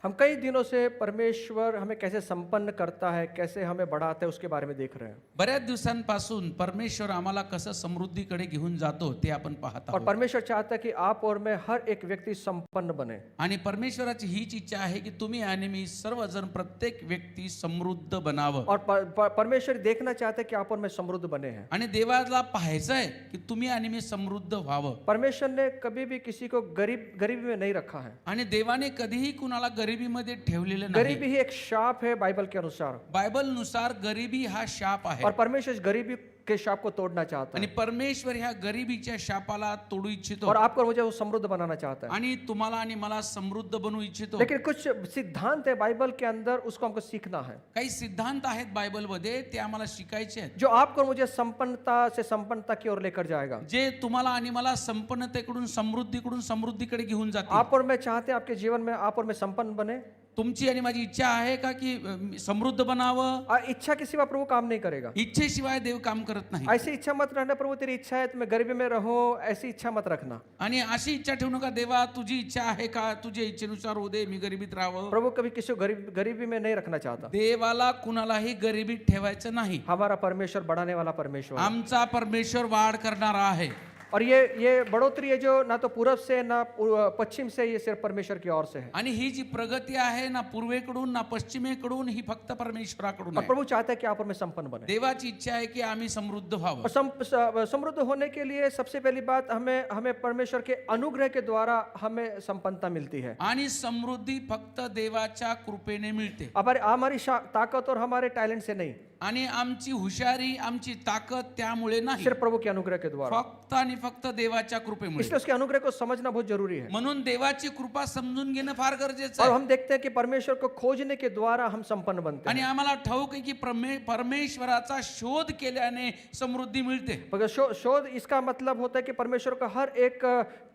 हम कई दिनों से परमेश्वर हमें कैसे संपन्न करता है, कैसे हमें बढ़ाता है, उसके बारे में देख रहे हैं। बऱ्याच दिवसांपासून परमेश्वर आम्हाला कसं समृद्धीकडे घेऊन जातो ते आपण पाहत और आहोत. परमेश्वर चाहता है कि आप और मैं हर एक व्यक्ति संपन्न बने। आणि परमेश्वराची हीच इच्छा आहे की तुम्ही आणि मी सर्वजण प्रत्येक व्यक्ती समृद्ध बनावं. और परमेश्वर देखना चाहता है कि आप और मैं समृद्ध बने हैं। आणि देवाला पाहायचं आहे की तुम्ही आणि मी समृद्ध व्हावं. परमेश्वर ने कभी भी किसी को गरीबी में नहीं रखा है। आणि देवाने कधीही कुणाला गरिबीमध्ये ठेवलेलं नाही. गरीबी ही एक शाप है बाइबल के अनुसार, बायबल नुसार गरिबी हा शाप आहे. और परमेश्वर इस गरीबी के शाप को तोड़ना चाहता आणि है परमेश्वर ह्या गरिबीच्या शापाला तोडू इच्छितो. और आपको और मुझे वो समृद्ध बनाना चाहता है। आणि तुम्हाला आणि मला समृद्ध बनवू इच्छितो. लेकिन कुछ सिद्धांत है बाइबल के अंदर, उसको हमको सीखना है, काही सिद्धांत आहेत बायबलमध्ये ते आम्हाला शिकायचे आहेत. जो आपको और मुझे संपन्नता से संपन्नता की ओर लेकर जाएगा। जे तुम्हाला आणि मला संपन्नतेकडून समृद्धीकडे घेऊन जातील. आप और मैं चाहते हैं आपके जीवन में आप और मैं संपन्न बने। तुमची आणि माझी इच्छा आहे का की समृद्ध बनावं. और इच्छा के सिवा प्रभु काम नहीं करेगा। इच्छेशिवाय देव काम करत नाही. ऐसी इच्छा मत रखना प्रभु तेरी इच्छा है तो मैं गरीबी में रहूं, ऐसी इच्छा मत रखना। आणि अशी इच्छा ठेवू नका देवा तुझी इच्छा आहे का तुझ्या इच्छेनुसार हो दे मी गरिबीत राहावं. प्रभु कभी किसी को गरीबी में नहीं रखना चाहता। देवाला कुणालाही गरिबीत ठेवायचं नाही. हमारा परमेश्वर बढ़ाने वाला परमेश्वर है। आमचा परमेश्वर वाढ करणारा आहे. और ये बढ़ोतरी है जो ना तो पूरब से ना पश्चिम से, ये सिर्फ परमेश्वर की ओर से है। आणि ही जी प्रगती आहे ना पूर्वेकडून ना पश्चिमेकडून ही फक्त परमेश्वराकडून और आहे. प्रभु चाहता है कि आप और मैं संपन्न बने। देवाची इच्छा आहे की आम्ही समृद्ध व्हावं. और समृद्ध होने के लिए सबसे पहली बात हमें परमेश्वर के अनुग्रह के द्वारा हमें संपन्नता मिलती है। आणि समृद्धी फक्त देवाच्या कृपेने मिळते. हमारी ताकत और हमारे टैलेंट से नहीं, आणि आमची हुशारी आमची ताकद त्यामुळे नाही, सिर्फ प्रभु के अनुग्रह के द्वारा। फक्त आणि फक्त देवाच्या कृपेमुळे. इसलिए उसके अनुग्रह को समझना बहुत जरूरी है। म्हणून देवाची कृपा समजून घेणं फार गरजेचं और आहे. हम देखते हैं कि परमेश्वर को खोजने के द्वारा हम संपन्न बनते आणि हैं। आम्हाला ठाऊक आहे की परमेश्वराचा शोध केल्याने समृद्धी मिळते. मगर शोध इसका मतलब होता है कि परमेश्वर को हर एक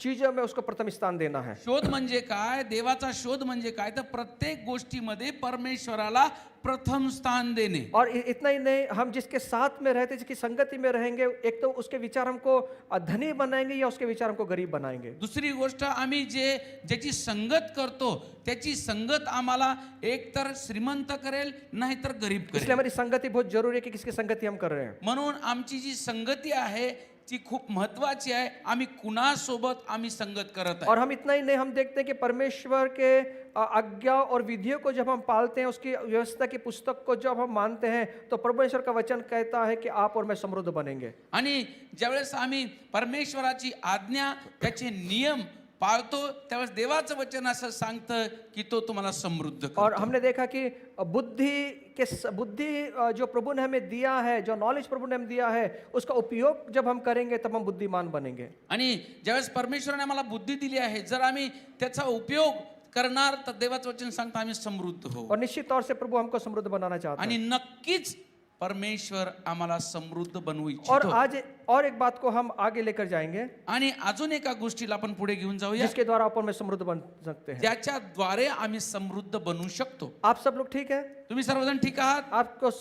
चीज में उसको प्रथम स्थान देना है। शोध म्हणजे काय, देवाचा शोध म्हणजे काय, तर प्रत्येक गोष्टीमध्ये परमेश्वराला प्रथम स्थान देणे. और इतना ही नहीं, हम जिसके साथ में रहते, जिसकी संगति में रहेंगे, एक तो उसके विचार हमको धनी बनाएंगे या उसके विचार हमको गरीब बनाएंगे। दुसरी गोष्ट, आम्ही ज्याची संगत करतो त्याची संगत आम्हाला एकतर श्रीमंत करेल नाहीतर गरीब इसलिए करेल. हमारी संगति बहुत जरूरी है कि किसकी संगति हम कर रहे हैं। म्हणून आमची जी संगती आहे ती खूप महत्वाची आहे. आम्ही कुणासोबत आम्ही संगत करत आहे. और हम इतना ही नहीं, हम देखते हैं कि परमेश्वर के आज्ञा और विधियों को जब हम पालते हैं, उसकी व्यवस्था की पुस्तक को जब हम मानते हैं, तो परमेश्वर का वचन कहता है कि आप और मैं समृद्ध बनेंगे। आणि ज्यावेळेस आम्ही परमेश्वराची आज्ञा त्याचे नियम पाळतो त्यावेळेस देवाचं वचन असं सांगतं की तो तुम्हाला समृद्ध करतो. और हमने देखा कि बुद्धि जो प्रभु ने हमें दिया है, जो नॉलेज प्रभु ने हमें दिया है, उसका उपयोग जब हम करेंगे तब हम बुद्धिमान बनेंगे। आणि ज्यावेळेस परमेश्वराने आम्हाला बुद्धी दिली आहे, जर आम्ही त्याचा उपयोग करणार तर देवाचं वचन सांगतं आम्ही समृद्ध होऊ. और निश्चित तौर से प्रभु हमको समृद्ध बनाना चाहता आणि है। नक्कीच परमेश्वर आम्हाला समृद्ध बनवू और इच्छितो. आज और एक बात को हम आगे लेकर जाएंगे, आणि अजून एका गोष्टीला आपण पुढे घेऊन जाऊया जिसके द्वारा आप और मैं समृद्ध बन सकते हैं। ज्याच्याद्वारे आम्ही समृद्ध बनू शकतो. आप सब लोग ठीक है? तुम्ही सर्वजण ठीक आहात?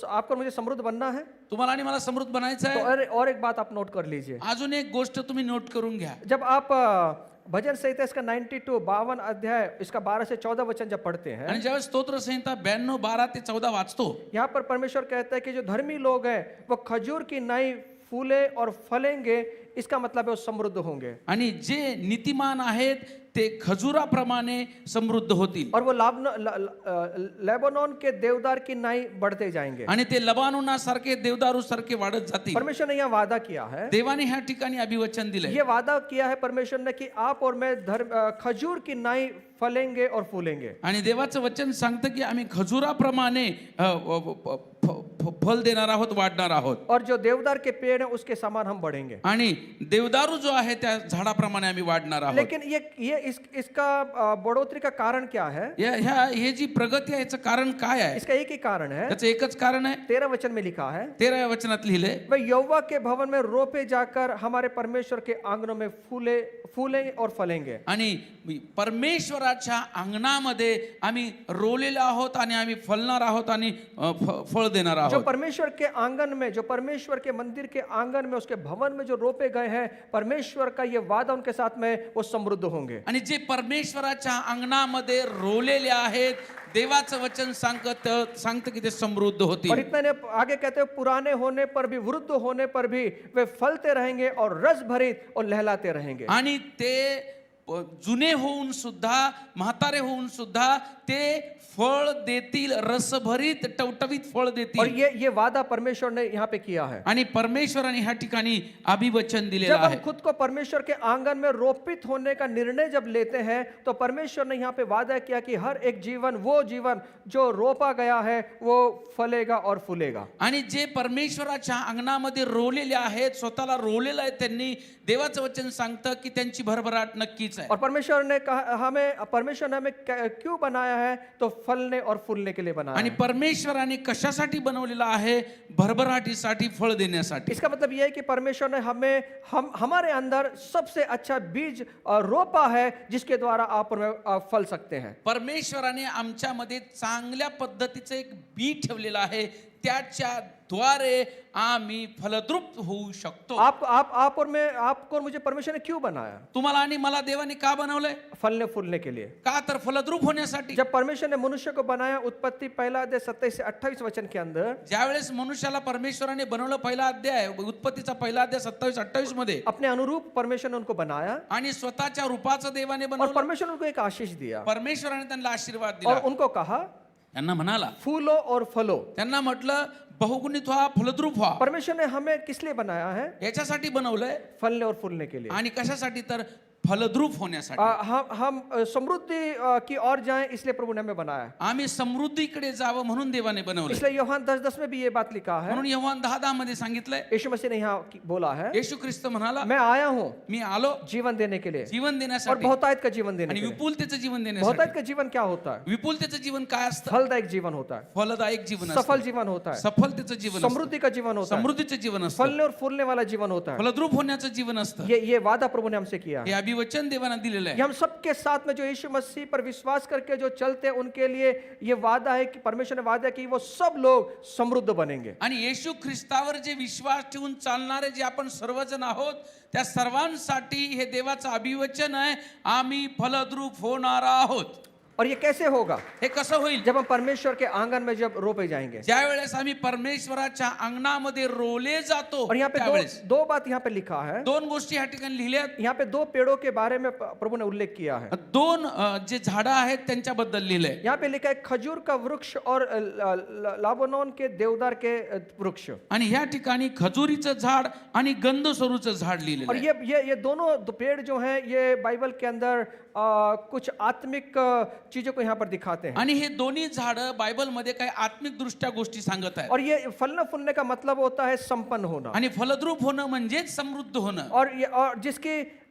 आपको मुझे समृद्ध बनना है तुम्हाला आणि मला समृद्ध बनायचं तो आहे. और एक बात आप नोट कर लीजिए। अजून एक गोष्ट तुम्ही नोट करून घ्या. जब आप भजन संहिता इसका 92 52 अध्याय इसका 12 से 14 वचन जब पढ़ते हैं, आणि ज्यावेळेस स्तोत्र संहिता 92 12 ते 14 वाचतो, यहाँ पर परमेश्वर कहता है कि जो धर्मी लोग हैं वो खजूर की नई फूले और फलेंगे, इसका मतलब है वो समृद्ध होंगे। आणि जे नीतिमान आहेत ते खजुराप्रमाणे समृद्ध होतील. और वो लेबनोन के देवदार की नाई बढ़ते जाएंगे। आणि ते लबानोनासारखे देवदारू सारखे वाढत जातील. परमेश्वर ने यह वादा किया है, देवाने ह्या ठिकाणी अभिवचन दिले. ये वादा किया है परमेश्वर ने कि आप और मैं खजूर की नाई फलेंगे और फूलेंगे। आणि देवाचं वचन सांगतं की आम्ही खजुराप्रमाणे फल देणार आहोत, वाढणार आहोत. और जो देवदार के पेड़ है उसके समान हम बढ़ेंगे। आणि देवदारू जो आहे त्या झाडाप्रमाणे आम्ही वाढणार आहोत. लेकिन इसका बढ़ोतरी का कारण क्या है? हे जी प्रगती आहे याचं कारण काय आहे? इसका एक ही कारण है, त्याचं एकच कारण आहे. 13 वचन में लिखा है, 13व्या वचनात लिहिले, वह यहोवा के भवन में रोपे जाकर हमारे परमेश्वर के आंगनों में फूलेंगे और फलेंगे। आणि परमेश्वराच्या अंगणामध्ये आम्ही रोलेलो आहोत आणि आम्ही फलणार आहोत आणि फळ देणार आहोत. आहोत. परमेश्वर के आंगन में, जो परमेश्वर के मंदिर के आंगन में, उसके भवन में जो रोपे गए हैं, परमेश्वर का ये वादा उनके साथ में वो समृद्ध होंगे. आणि जे परमेश्वराच्या अंगणामध्ये रोवलेले आहेत, देवाचं वचन सांगतं की ते समृद्ध और होतील. इतना नहीं, आगे कहते हैं पुराने होने पर भी, वृद्ध होने पर भी वे फलते रहेंगे और रस भरित और लहलाते रहेंगे. आणि ते जुने होऊन सुद्धा, म्हातारे होऊन सुद्धा ते फळ देतील, रसभरीत टवटवीत फळ और देतील. ये वादा परमेश्वर ने यहाँ पे किया है. आणि परमेश्वराने ह्या ठिकाणी अभिवचन दिलेलं जब हम आहे. खुद को परमेश्वर के आंगन में रोपित होने का निर्णय जब लेते हैं, तो परमेश्वर ने यहाँ पे वादा किया कि हर एक जीवन, वो जीवन जो रोपा गया है, वो फलेगा और फूलेगा. आणि जे परमेश्वराच्या अंगणामध्ये रोवलेले आहेत, स्वतःला रोवलेलं आहे त्यांनी, देवाचं वचन सांगतं की त्यांची भरभराट नक्कीच आहे. और परमेश्वर ने हमें क्यों बनाया है? तो फलने और फूलने के लिए बनाया आणि है. परमेश्वराने कशासाठी बनवलेलं आहे? भरभराटीसाठी, फळ देण्यासाठी. इसका मतलब यह है कि परमेश्वर ने हमारे अंदर सबसे अच्छा बीज रोपा है, जिसके द्वारा आप और मैं फल सकते हैं. परमेश्वराने आमच्यामध्ये चांगल्या पद्धतीचं एक बी ठेवलेलं आहे, त्याच्या द्वारे आम्ही फलद्रूप होऊ शकतो. आप और मैं, आपको और मुझे परमेश्वर ने क्यों बनाया? तुम्हाला आणि मला देवाने का बनवलंय? फलने फूलने के लिए. का तर फलद्रूप होण्यासाठी. जब परमेश्वर ने मनुष्य को बनाया, उत्पत्ति पहला अध्याय 27 से 28 वचन के अंदर, ज्यावेळेस मनुष्याला परमेश्वराने बनवलं, पहिला अध्याय, उत्पत्तीचा पहिला अध्याय 27-28 मध्ये, अपने अनुरूप परमेश्वर ने उनको बनाया आणि स्वतःच्या रूपाचं देवाने और बनवलं. परमेश्वर ने उनको एक आशीष दिया परमेश्वराने त्यांना आशीर्वाद और दिला. उनको कहा त्यांना म्हणाला, फूलो और फलो. त्यांना म्हटलं बहुगुणित व्हा, फलद्रूप व्हा. परमेश्वर ने हमें किस लिए बनाया है? याच्यासाठी बनवलंय. फलने और फूलने के लिए. आणि कशासाठी? तर फलद्रूप होण्यासाठी. हम समृद्धि की ओर जाएं, इसलिए प्रभु ने हमें बनाया है. आम्ही समृद्धीकडे जावं म्हणून देवाने बनवलं. इसलिए यूहन्ना 10:10 में भी ये बात लिखा है. म्हणून योहान 10:10 मध्ये सांगितलंय, यीशु मसीह ने यहाँ बोला है, येशू ख्रिस्त म्हणाला, मैं आया हूँ मी आलो जीवन देने के लिए जीवन और देण्यासाठी बहुतायत का जीवन देने आणि के लिए. विपुलतेचं जीवन बहुतायत देण्यासाठी. का जीवन क्या होता है? विपुलतेचं जीवन काय असतं? फलदायक जीवन होता है, फलदायक जीवन असतं. सफल जीवन होता है, सफलतेचं जीवन असतं. समृद्धि का जीवन होता है, समृद्धीचं जीवन असतं. फलने और फूलने वाला जीवन होता है. फलद्रूप होण्याचं जीवन असतं. ये वादा प्रभु ने हमसे किया हे है. अभिवचन देवाने दिलेलं ये आहे. हम सबके साथ में जो यीशु मसीह पर विश्वास करके जो चलते हैं, उनके लिए ये वादा है कि परमेश्वर ने वादा कि वो सब लोग समृद्ध बनेंगे. आणि येशू ख्रिस्तावर जे विश्वास ठेवून चालणारे जे आपण सर्वजण आहोत, त्या सर्वांसाठी हे देवाचं अभिवचन आहे, आम्ही फलद्रूप होणार आहोत. और ये कैसे होगा? हे कसं होईल? जब हम परमेश्वर के आंगन में जब रोपे जाएंगे. ज्या वेळेस आम्ही परमेश्वराच्या अंगणामध्ये रोले जातो, और यहाँ पे त्यावेळेस दो बात यहाँ पे लिखा है. दोन गोष्टी या ठिकाणी लिहिल्यात. यहाँ पे दो पेड़ों के बारे में प्रभु ने उल्लेख किया है. दोन जे झाडं आहेत त्यांच्याबद्दल लिहिलंय. यहाँ पे लिखा है खजूर का वृक्ष और लाबनोन के देवदार के वृक्ष. आणि ह्या ठिकाणी खजुरीचं झाड आणि गंधसरूचं झाड लिहिलेलं और आहे. ये दोनों पेड़ जो हैं, ये बाइबल के अंदर कुछ आत्मिक चीजों को यहाँ पर दिखाते हैं. आणि हे दोन्ही झाडं बायबलमध्ये काही आत्मिक दृष्ट्या गोष्टी सांगत आहेत. और ये फलने फूलने का मतलब होता है संपन्न होना. आणि फलद्रूप होणं म्हणजेच समृद्ध होणं. और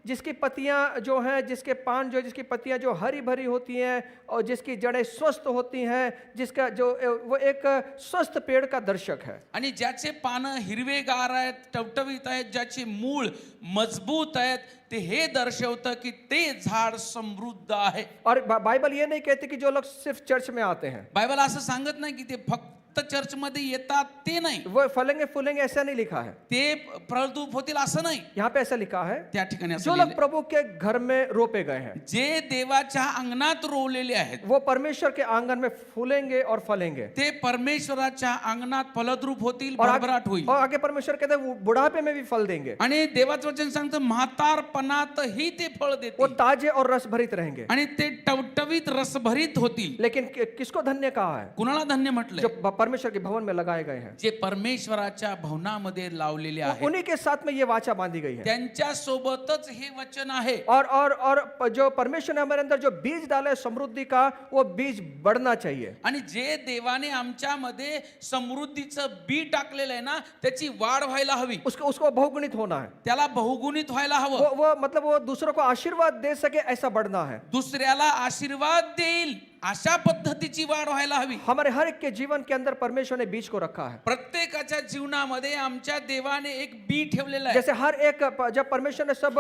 जिसकी पत्तियां जो हैं, जिसके पान जो, जिसकी पत्तियां जो हरी भरी होती हैं और जिसकी जड़ें स्वस्थ होती हैं, जिसका जो वो एक स्वस्थ पेड़ का दर्शक है. आणि ज्याचे पानं हिरवेगार आहेत, टवटवीत आहेत, ज्याचे मूळ मजबूत आहेत, ते हे दर्शवतं की ते झाड समृद्ध आहे. और बाइबल ये नहीं कहती कि जो लोग सिर्फ चर्च में आते हैं बायबल असं सांगत नाही की ते फक्त चर्च मध्ये येतात, ते नाही. वो फलेंगे फूलेंगे, ऐसा नहीं लिखा है. ते फलद्रूप होतील असं नाही. यहाँ पे ऐसा लिखा है, त्या ठिकाणी असं जो लोग लिहिलंय, प्रभु के घर में रोपे गए हैं, जे देवाच्या अंगणात रोवलेले आहेत, वो परमेश्वर के आंगन में फूलेंगे और फलेंगे. ते परमेश्वराच्या अंगणात फलद्रूप होतील, और भरभराट होईल. और आगे परमेश्वर कहते हैं वो बुढ़ापे में भी फल देंगे. आणि देवाचं वचन सांगतं म्हातारपणातही ते फळ वो देतील ताजे और रस भरित रहेंगे. आणि ते टवटवीत रसभरीत होतील. लेकिन किसको धन्य कहा है? कुणाला धन्य म्हटलंय? जो परमेश्वर के भवन में लगाए गए हैं, जे परमेश्वराच्या भवनामध्ये लावलेले आहेत, उन्हीं के साथ में ये वाचा बांधी गई है. त्यांच्या सोबतच हे वचन आहे. और जो परमेश्वर ने हमारे अंदर जो बीज डाला है समृद्धि का, वो बीज बढ़ना चाहिए. आणि जे देवाने आमच्यामध्ये समृद्धीचं बी टाकलेलं आहे ना, त्याची वाढ व्हायला हवी. उसको बहुगुणित होना है. त्याला बहुगुणित व्हायला हवं. वो मतलब वो दूसरों को आशीर्वाद दे सके, ऐसा बढ़ना है. दुसऱ्याला आशीर्वाद देईल अशा पद्धतीची वाढ व्हायला हवी. हमारे हर एक के जीवन के अंदर परमेश्वर ने बीज को रखा है। प्रत्येकाच्या जीवनामध्ये आमच्या देवाने एक बी ठेवलेलं आहे. जैसे हर एक जब परमेश्वर ने सब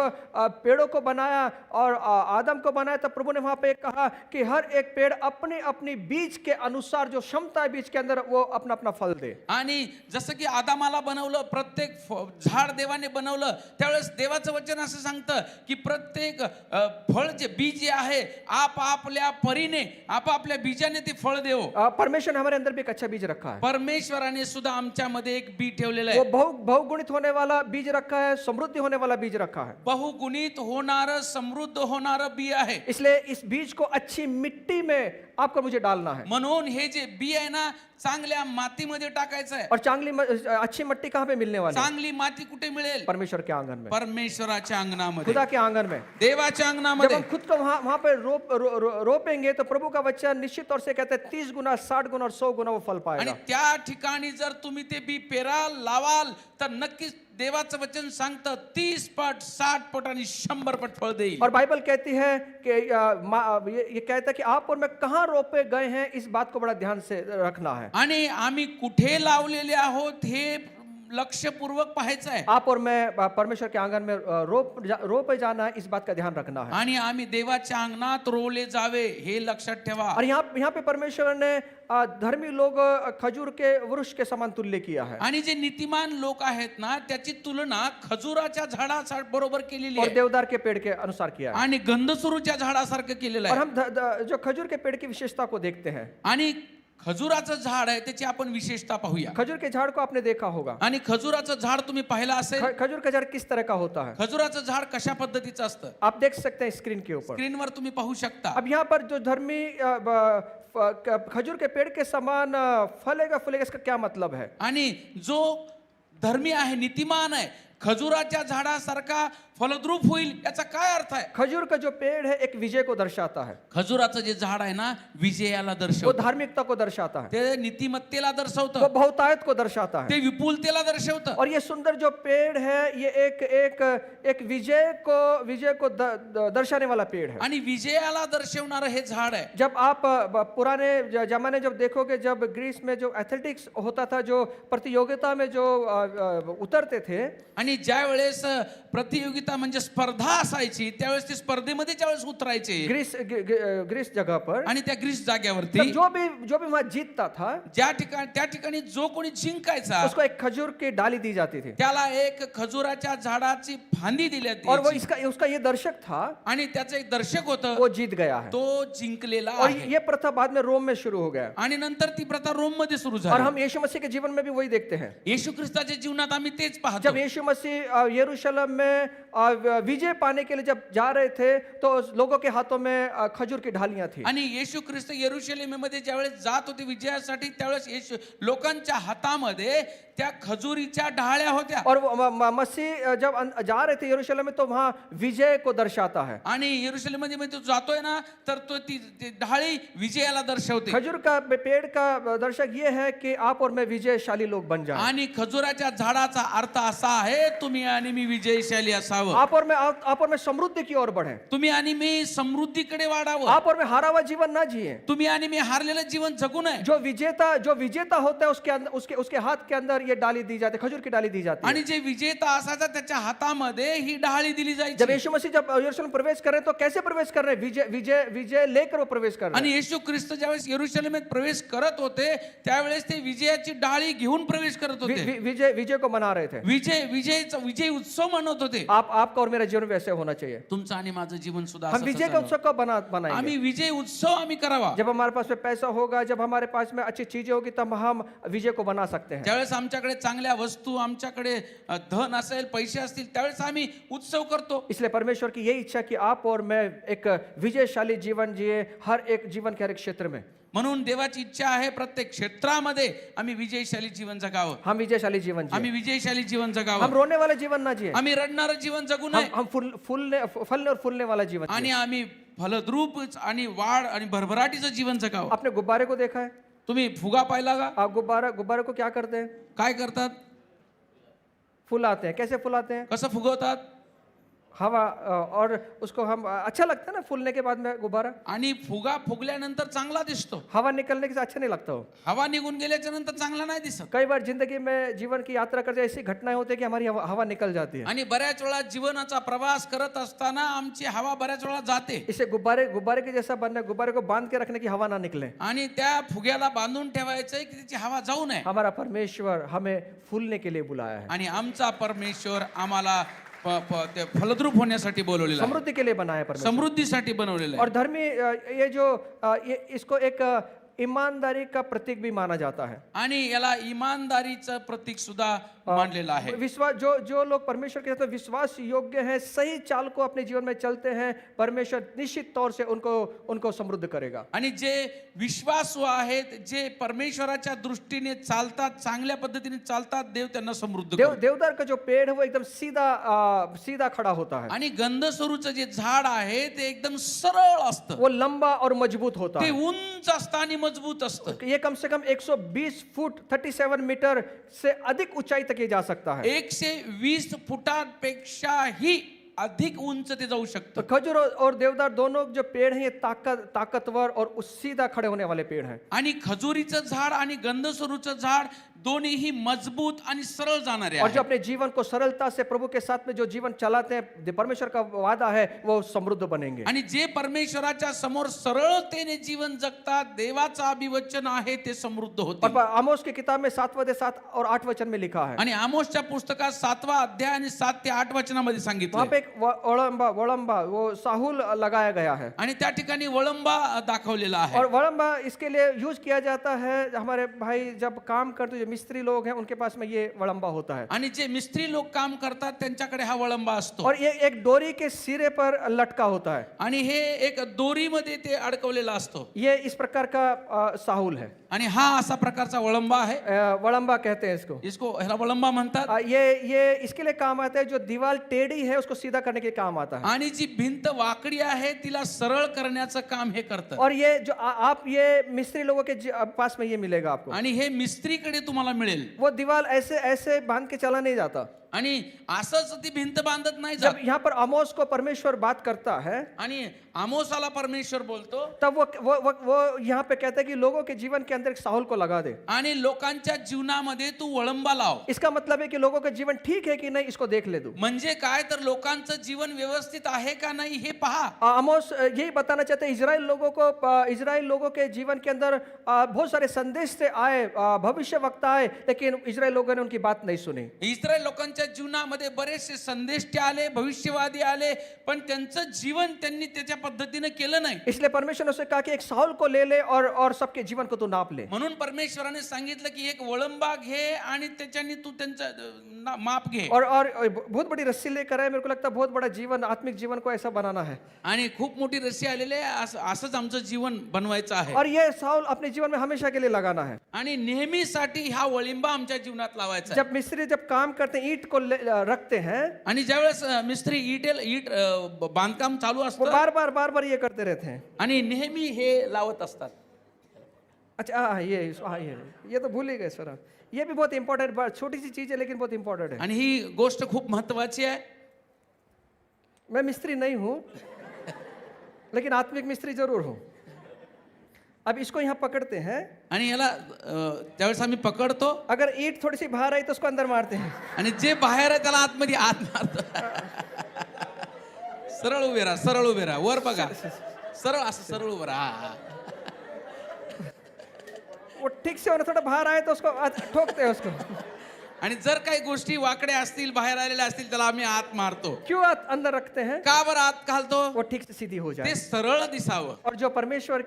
पेड़ों को बनाया और आदम को बनाया, तब प्रभु ने वहां पे कहा कि हर एक पेड़ अपनी अपनी बीज के अनुसार जो क्षमता है बीज के अंदर, वो अपना अपना फल दे। आणि जसं की आदामाला बनवलं, प्रत्येक झाड देवाने बनवलं, त्यावेळेस देवाचं वचन असं सांगतं की प्रत्येक फळ जे बीज जे आहे आपापल्या परीने आपापल्या बीजाने ते फळ देव. परमेश्वर ने हमारे अंदर भी एक अच्छा बीज रखा है। परमेश्वराने सुद्धा आमच्यामध्ये एक बी ठेवलेलं वो आहे. बहुगुणित होने वाला बीज रखा है, समृद्धि होने वाला बीज रखा है। बहुगुणित होणारं समृद्ध होणारं बी आहे. इसलिए इस बीज को अच्छी मिट्टी में आपको मुझे डालना है। म्हणून हे जे बी आहे ना, चांगल्या मातीमध्ये टाकायचं आहे. और अच्छी मिट्टी कहाँ पे मिलने वाली है? चांगली माती कुठे मिळेल? परमेश्वर के आंगन में, परमेश्वराच्या अंगणामध्ये, खुदा के आंगन में। देवाच्या जब अंगणामध्ये. हम खुद को वहां पे रोपेंगे तो प्रभु का वचन निश्चित तौर से कहते हैं 30 गुना, 60 गुना और 100 गुना वो फल आणि पाएगा। त्या ठिकाणी जर तुम्ही ते बी पेराल, लावाल, तर नक्कीच देवाचं वचन सांगतं 30 पट, 60 पट आणि 100 पट फळ देईल. और बाइबल कहती है कि ये कहता है कि आप और मैं कहाँ रोपे गए हैं, इस बात को बड़ा ध्यान से रखना है। आणि आम्ही कुठे लावलेले आहोत हे लक्षपूर्वक पाहायचं आहे. आप और मैं परमेश्वर के आंगन में रोपे जाना है, इस बात का ध्यान रखना है। आणि आम्ही देवाच्या अंगणात रोवले जावे हे लक्षात ठेवा. और यहाँ पे परमेश्वर ने धर्मी लोग खजूर के वृक्ष के समान तुल्य किया है, आणि जे नीतिमान लोक आहेत ना, त्याची तुलना खजुराच्या झाडाच्या बरोबर केलेली और आहे देवदार के पेड़ के अनुसार किया है। आणि गंधसुरूच्या झाडासारखं केलेलं और आहे. हम जो खजूर के पेड़ की विशेषता को देखते हैं, आणि खजुराचं झाड आहे त्याची आपण विशेषता पाहूया. खजूर के झाड़ को आपने देखा होगा। आणि खजुराचं झाड तुम्ही पाहिलं असेल. खजूर का झाड़ किस तरह का होता है, खजुराचं झाड कशा पद्धतीचं असतं आप देख सकते हैं स्क्रीन के ऊपर। स्क्रीनवर तुम्ही पाहू शकता. अब यहाँ पर जो धर्मी खजूर के पेड़ के समान फलेगा फूलेगा, इसका क्या मतलब है? आणि जो धर्मी आहे, नीतिमान आहे, खजुराच्या झाडासारखा फलद्रूप होईल, याचा काय अर्थ आहे? खजूर का जो पेड़ है एक विजय को दर्शाता है, खजुराचं जे झाड आहे ना, विजयाला वो दर्शवतं, धार्मिकता को दर्शाता है, ते नीतिमत्तेला वो दर्शवतं, बहुतायत को दर्शाता है। ते विपुलतेला दर्शवतं. और ये सुंदर जो पेड़ है, ये एक विजय को दर्शाने वाला पेड़ है। आणि विजयाला दर्शवणारं हे झाड आहे. जब आप पुराने जमाने जब देखोगे, जब ग्रीस में जो एथलेटिक्स होता था, जो प्रतियोगिता में जो उतरते थे, आणि ज्या वेळेस प्रतियोगिता म्हणजे स्पर्धा असायची, त्यावेळेस ते स्पर्धेमध्ये ज्यावेळेस उतरायचे ग्रीस जगह पर, आणि त्या ग्रीस जागेवरती तब जो भी वहां जीतता था, त्या ठिकाणी जो कोणी जिंकायचा, उसको एक खजूर की डाली दी जाती थी, त्याला एक खजुराच्या झाडाची फांदी दिली और वो जाते. उसका ये दर्शक था, आणि त्याचं एक दर्शक होतं, वो जीत गया है। तो जिंकलेला और आहे. ये प्रथा बाद में रोम में शुरू हो गया, आणि नंतर ती प्रथा रोम मध्ये सुरू और झाली. हम यीशु मसीह के जीवन में भी वही देखते हैं। येशू ख्रिस्ताच्या जीवनात आम्ही तेच पाहतो. जब यीशु मसीह यरूशलेम में विजय पाने के लिए जब जा रहे थे, तो लोगों के हाथों में खजूर की ढालियां थी, आणि येशू ख्रिस्त यरूशलेमेमध्ये ज्यावेळेस जात होते विजयासाठी, त्यावेळेस लोकांच्या हातामध्ये त्या खजुरीच्या ढाळ्या होत्या. और मसीह जब जा रहे थे यरूशलेम में, तो वहां विजय को दर्शाता है। आणि यरूशलेममध्ये तो जातोय ना, तर तो ती ढाळी विजयाला दर्शवते. खजूर का पेड़ का दर्शक ये है कि आप और मैं विजयशाली लोग बन जाएं। आणि खजुराच्या झाडाचा अर्थ असा आहे, तुम्ही आणि मी विजयशाली असावं. आप और मैं समृद्धि की ओर बढ़े, तुम्ही आणि मी समृद्धीकडे वाढावं. आप और मैं हारा हुआ जीवन ना जिए। तुम्ही आणि मी हारलेलं जीवन जगू नये. जो विजेता होता है, उसके अंदर उसके हाथ के अंदर ये डाली दी जाती है, खजूर की डाली दी जाती है। आणि जे विजेता असायचा त्याच्या हातामध्ये ही ढाळी दिली जब जायची. यीशु मसीह जब यरूशलेम प्रवेश कर रहे हैं, तो कैसे प्रवेश कर रहे हैं? विजय लेकर वो प्रवेश कर रहे आणि हैं। येशू ख्रिस्त ज्यावेळेस यरूशलेमेत प्रवेश करत होते, त्यावेळेस ते विजयाची डाळी घेऊन प्रवेश करत होते. विजय को मना रहे थे। विजय उत्सव मनवत होते. आपका और मेरा जीवन वैसे होना चाहिए। तुमचं आणि माझं जीवन सुद्धा हम असंच विजय का असावं. उत्सव कब बनाएंगे? आम्ही विजय उत्सव आम्ही करावा. जब हमारे पास में पैसा होगा, जब हमारे पास में अच्छी चीजें होगी, तब हम विजय को बना सकते हैं। ज्यावेळेस आमच्याकडे चांगल्या वस्तू, आमच्याकडे धन असेल, पैसे असतील, त्यावेळेस आम्ही उत्सव करतो. इसलिए परमेश्वर की यही इच्छा कि आप और मैं एक विजयशाली जीवन जिए, हर एक जीवन के हर एक क्षेत्र में। म्हणून देवाची इच्छा आहे प्रत्येक क्षेत्रामध्ये आम्ही विजयशाली जीवन जगावं. हम विजयशाली जीवन जिए, आम्ही विजयशाली जीवन हम जगावं. रोने वाला जीवन ना जिए, आम्ही रडणारं जीवन जगू नये. हम फलने और फूलने वाला जीवन जिए। आणि आम्ही फलद्रूप आणि वाढ आणि भरभराटीचं जीवन जगावं. आपने गुब्बारे को देखा है? तुम्ही फुगा पाहिला का? आप गुब्बारे को क्या करते हैं? काय करतात? फुलाते हैं। कैसे फुलाते हैं? कसं फुगवतात? हवा और उसको हम अच्छा लगता है ना फूलने के बाद में गुब्बारा, आणि फुगा फुगल्यानंतर चांगला दिसतो, हवा निकलने के से अच्छा नहीं लगता हो. हवा निघून गेल्याच्या नंतर चांगला नाही दिसत. कई बार जिंदगी में जीवन की यात्रा करते ऐसी घटनाएं होती है कि हमारी हवा निकल जाती है. आणि बऱ्याच वेळा जीवनाचा प्रवास करत असताना आमची हवा बऱ्याच वेळा जाते इसे गुब्बारे गुब्बारे के जैसा बनना है, गुब्बारे को बांध के रखने की हवा ना निकले. आणि त्या फुग्याला बांधून ठेवायचंय की त्याची हवा जाऊ नये. हमारा परमेश्वर हमें फूलने के लिए बुलाया है, आणि आमचा परमेश्वर आम्हाला ते फलद्रूप होण्यासाठी बोलवलेला आहे, समृद्धि के लिए बनाया है परमेश्वर. समृद्धीसाठी बनवलेलं आहे. और धर्मी ये जो ये इसको एक ईमानदारी का प्रतीक भी माना जाता है. आणि याला इमानदारीचं प्रतीक सुद्धा मानलेलं आहे. विश्वास जो जो लोग परमेश्वर के साथ विश्वास योग्य हैं, सही चाल को अपने जीवन में चलते हैं, परमेश्वर निश्चित तौर से उनको समृद्ध करेगा. आणि जे विश्वासू आहेत, जे परमेश्वराच्या दृष्टीने चालतात, चांगल्या पद्धतीने चालतात, देव त्यांना समृद्ध करतो. देवदार का जो पेड़ है वो एकदम सीधा खड़ा होता है. आणि गंधसरूचं जे झाड आहे ते एकदम सरळ असतं, वो लंबा और मजबूत होता ते है. उंच असतं आणि मजबूत असतं. ये कम से कम 120 फुट 37 मीटर से अधिक ऊंचाई तक ये जा सकता है. 120 फुटांपेक्षाही अधिक उंच ते जाऊ तो शकतं. खजूर और देवदार दोनों जो पेड़ हैं ये ताकतवर और सीधा खड़े होने वाले पेड़ हैं. आणि खजुरीचं झाड आणि गंधसरूचं झाड दोन्हीही मजबूत आणि सरळ जाणारे और जो आहेत. अपने जीवन को सरलता से प्रभु के साथ में जो जीवन चलाते हैं, जो परमेश्वर का वादा है, वो समृद्ध बनेंगे. आणि जे परमेश्वराच्या समोर सरळतेने जीवन जगतात, देवाचं अभिवचन आहे ते समृद्ध होते. और आमोस की किताब में 7 और 8 वचन में लिखा है, आणि आमोसच्या पुस्तकात 7वा अध्याय आणि 7 ते 8 वचनामध्ये वहां सांगितलं. पे एक वड़म्बा वो साहुल लगाया गया है. आणि त्या ठिकाणी वळंबा दाखवलेला आहे. और वड़म्बा इसके लिए यूज किया जाता है, हमारे भाई जब काम करते जो मिस्त्री लोग हैं उनके पास में ये वड़म्बा होता है. आणि जे मिस्त्री लोक काम करतात त्यांच्याकडे हा वळंबा असतो. और ये एक डोरी के सिरे पर लटका होता है. आणि हे एक दोरीमध्ये ते अडकवलेला असतो. ये इस प्रकार का साहुल है. आणि हा असा प्रकारचा वळंबा आहे. वड़म्बा कहते हैं इसको. इसको ह्याला वळंबा म्हणतात. ये इसके लिए काम आता है, जो दीवार टेढ़ी है उसको सीधा करने के काम आता है. आणि जी भिंत वाकडी आहे तिला सरळ करण्याचं काम हे करतं. और ये जो आप ये मिस्त्री लोगों के पास में ये मिलेगा आपको. आणि हे मिस्त्रीकडे तुम्हाला मिळेल. वो दीवार ऐसे ऐसे बांध के चला नहीं जाता. आणि असंच ती भिंत बांधत नाही जात. जब यहाँ पर आमोस को परमेश्वर बात करता है, आणि आमोसाला परमेश्वर बोलतो, तब वो यहाँ पे कहता है कि लोगों के जीवन के अंदर एक साहुल को लगा दे. आणि लोकांच्या जीवनामध्ये तू वळंबा लाव. इसका मतलब है कि लोगों का जीवन ठीक है कि नहीं इसको देख ले तू. म्हणजे काय तर लोकांचं जीवन व्यवस्थित आहे का नाही हे पहा. आमोस यही बताना चाहते हैं इजराइल लोगों के जीवन के अंदर बहुत सारे संदेश से आए, भविष्य वक्ता आए, लेकिन इजराइल लोगों ने उनकी बात नहीं सुनी. इस्रायल लोकांच्या जीवनामध्ये बरेचसे संदेश आले, भविष्यवादी आले, पण त्यांचं जीवन त्यांनी त्याच्या पद्धतीने केलं नाही. इसलिए परमेश्वर ने उसे कहा कि एक साहुल को ले ले और सबके जीवन को तू नाप ले. म्हणून परमेश्वराने सांगितलं की एक वळंबा घे आणि त्याच्याने तू त्यांचं माप घे. और बहुत बड़ी रस्सी लेकर आए. मेरे को लगता है बहुत बड़ा जीवन, आत्मिक जीवन को ऐसा बनाना है. आणि खूप मोठी रस्सी आलेली आहे. असंच आमचं जीवन बनवायचं आहे. और ये साहुल अपने जीवन में हमेशा के लिए लगाना है. आणि नेहमीसाठी हा वळिंबा आमच्या जीवनात लावायचा आहे. जब मिस्त्री जब काम करते हैं, ईंट को रखते हैं, आणि ज्यावेळेस मिस्त्री ईट बांधकाम चालू वो असतं बार बार ये करते रहते हैं. आणि नेहमी हे लावत असतात. अच्छा ये तो भूल ही गए सर. ये भी बहुत इंपॉर्टेंट, छोटी सी चीज है लेकिन बहुत इंपॉर्टेंट है. आणि ही गोष्ट खूप महत्वाची आहे. मैं मिस्त्री नहीं हूं, लेकिन आत्मिक मिस्त्री जरूर हूं. अब इसको यहाँ पकड़ते हैं, आणि याला त्यावेळेस आम्ही पकडतो अगर ईंट थोड़ी सी बाहर आई तो उसको अंदर मारते हैं. आणि जे बाहेर आहे त्याला आतमध्ये आत मारतो. सरळ उभे राहा, सरळ उभे राहा, वर बघा, सरळ असं सरळ उभे राहा. वो ठीक से होना, थोड़ा बाहर आए तो उसको ठोकते हैं उसको. आणि जर काही गोष्टी वाकड्या असतील, बाहेर आलेल्या असतील, त्याला आम्ही आत मारतो. क्यों अंदर रखते हैं? का बरं आत घालतो? वो ठीक से सीधी हो ते जाए. सरळ दिसावं. और जो परमेश्वर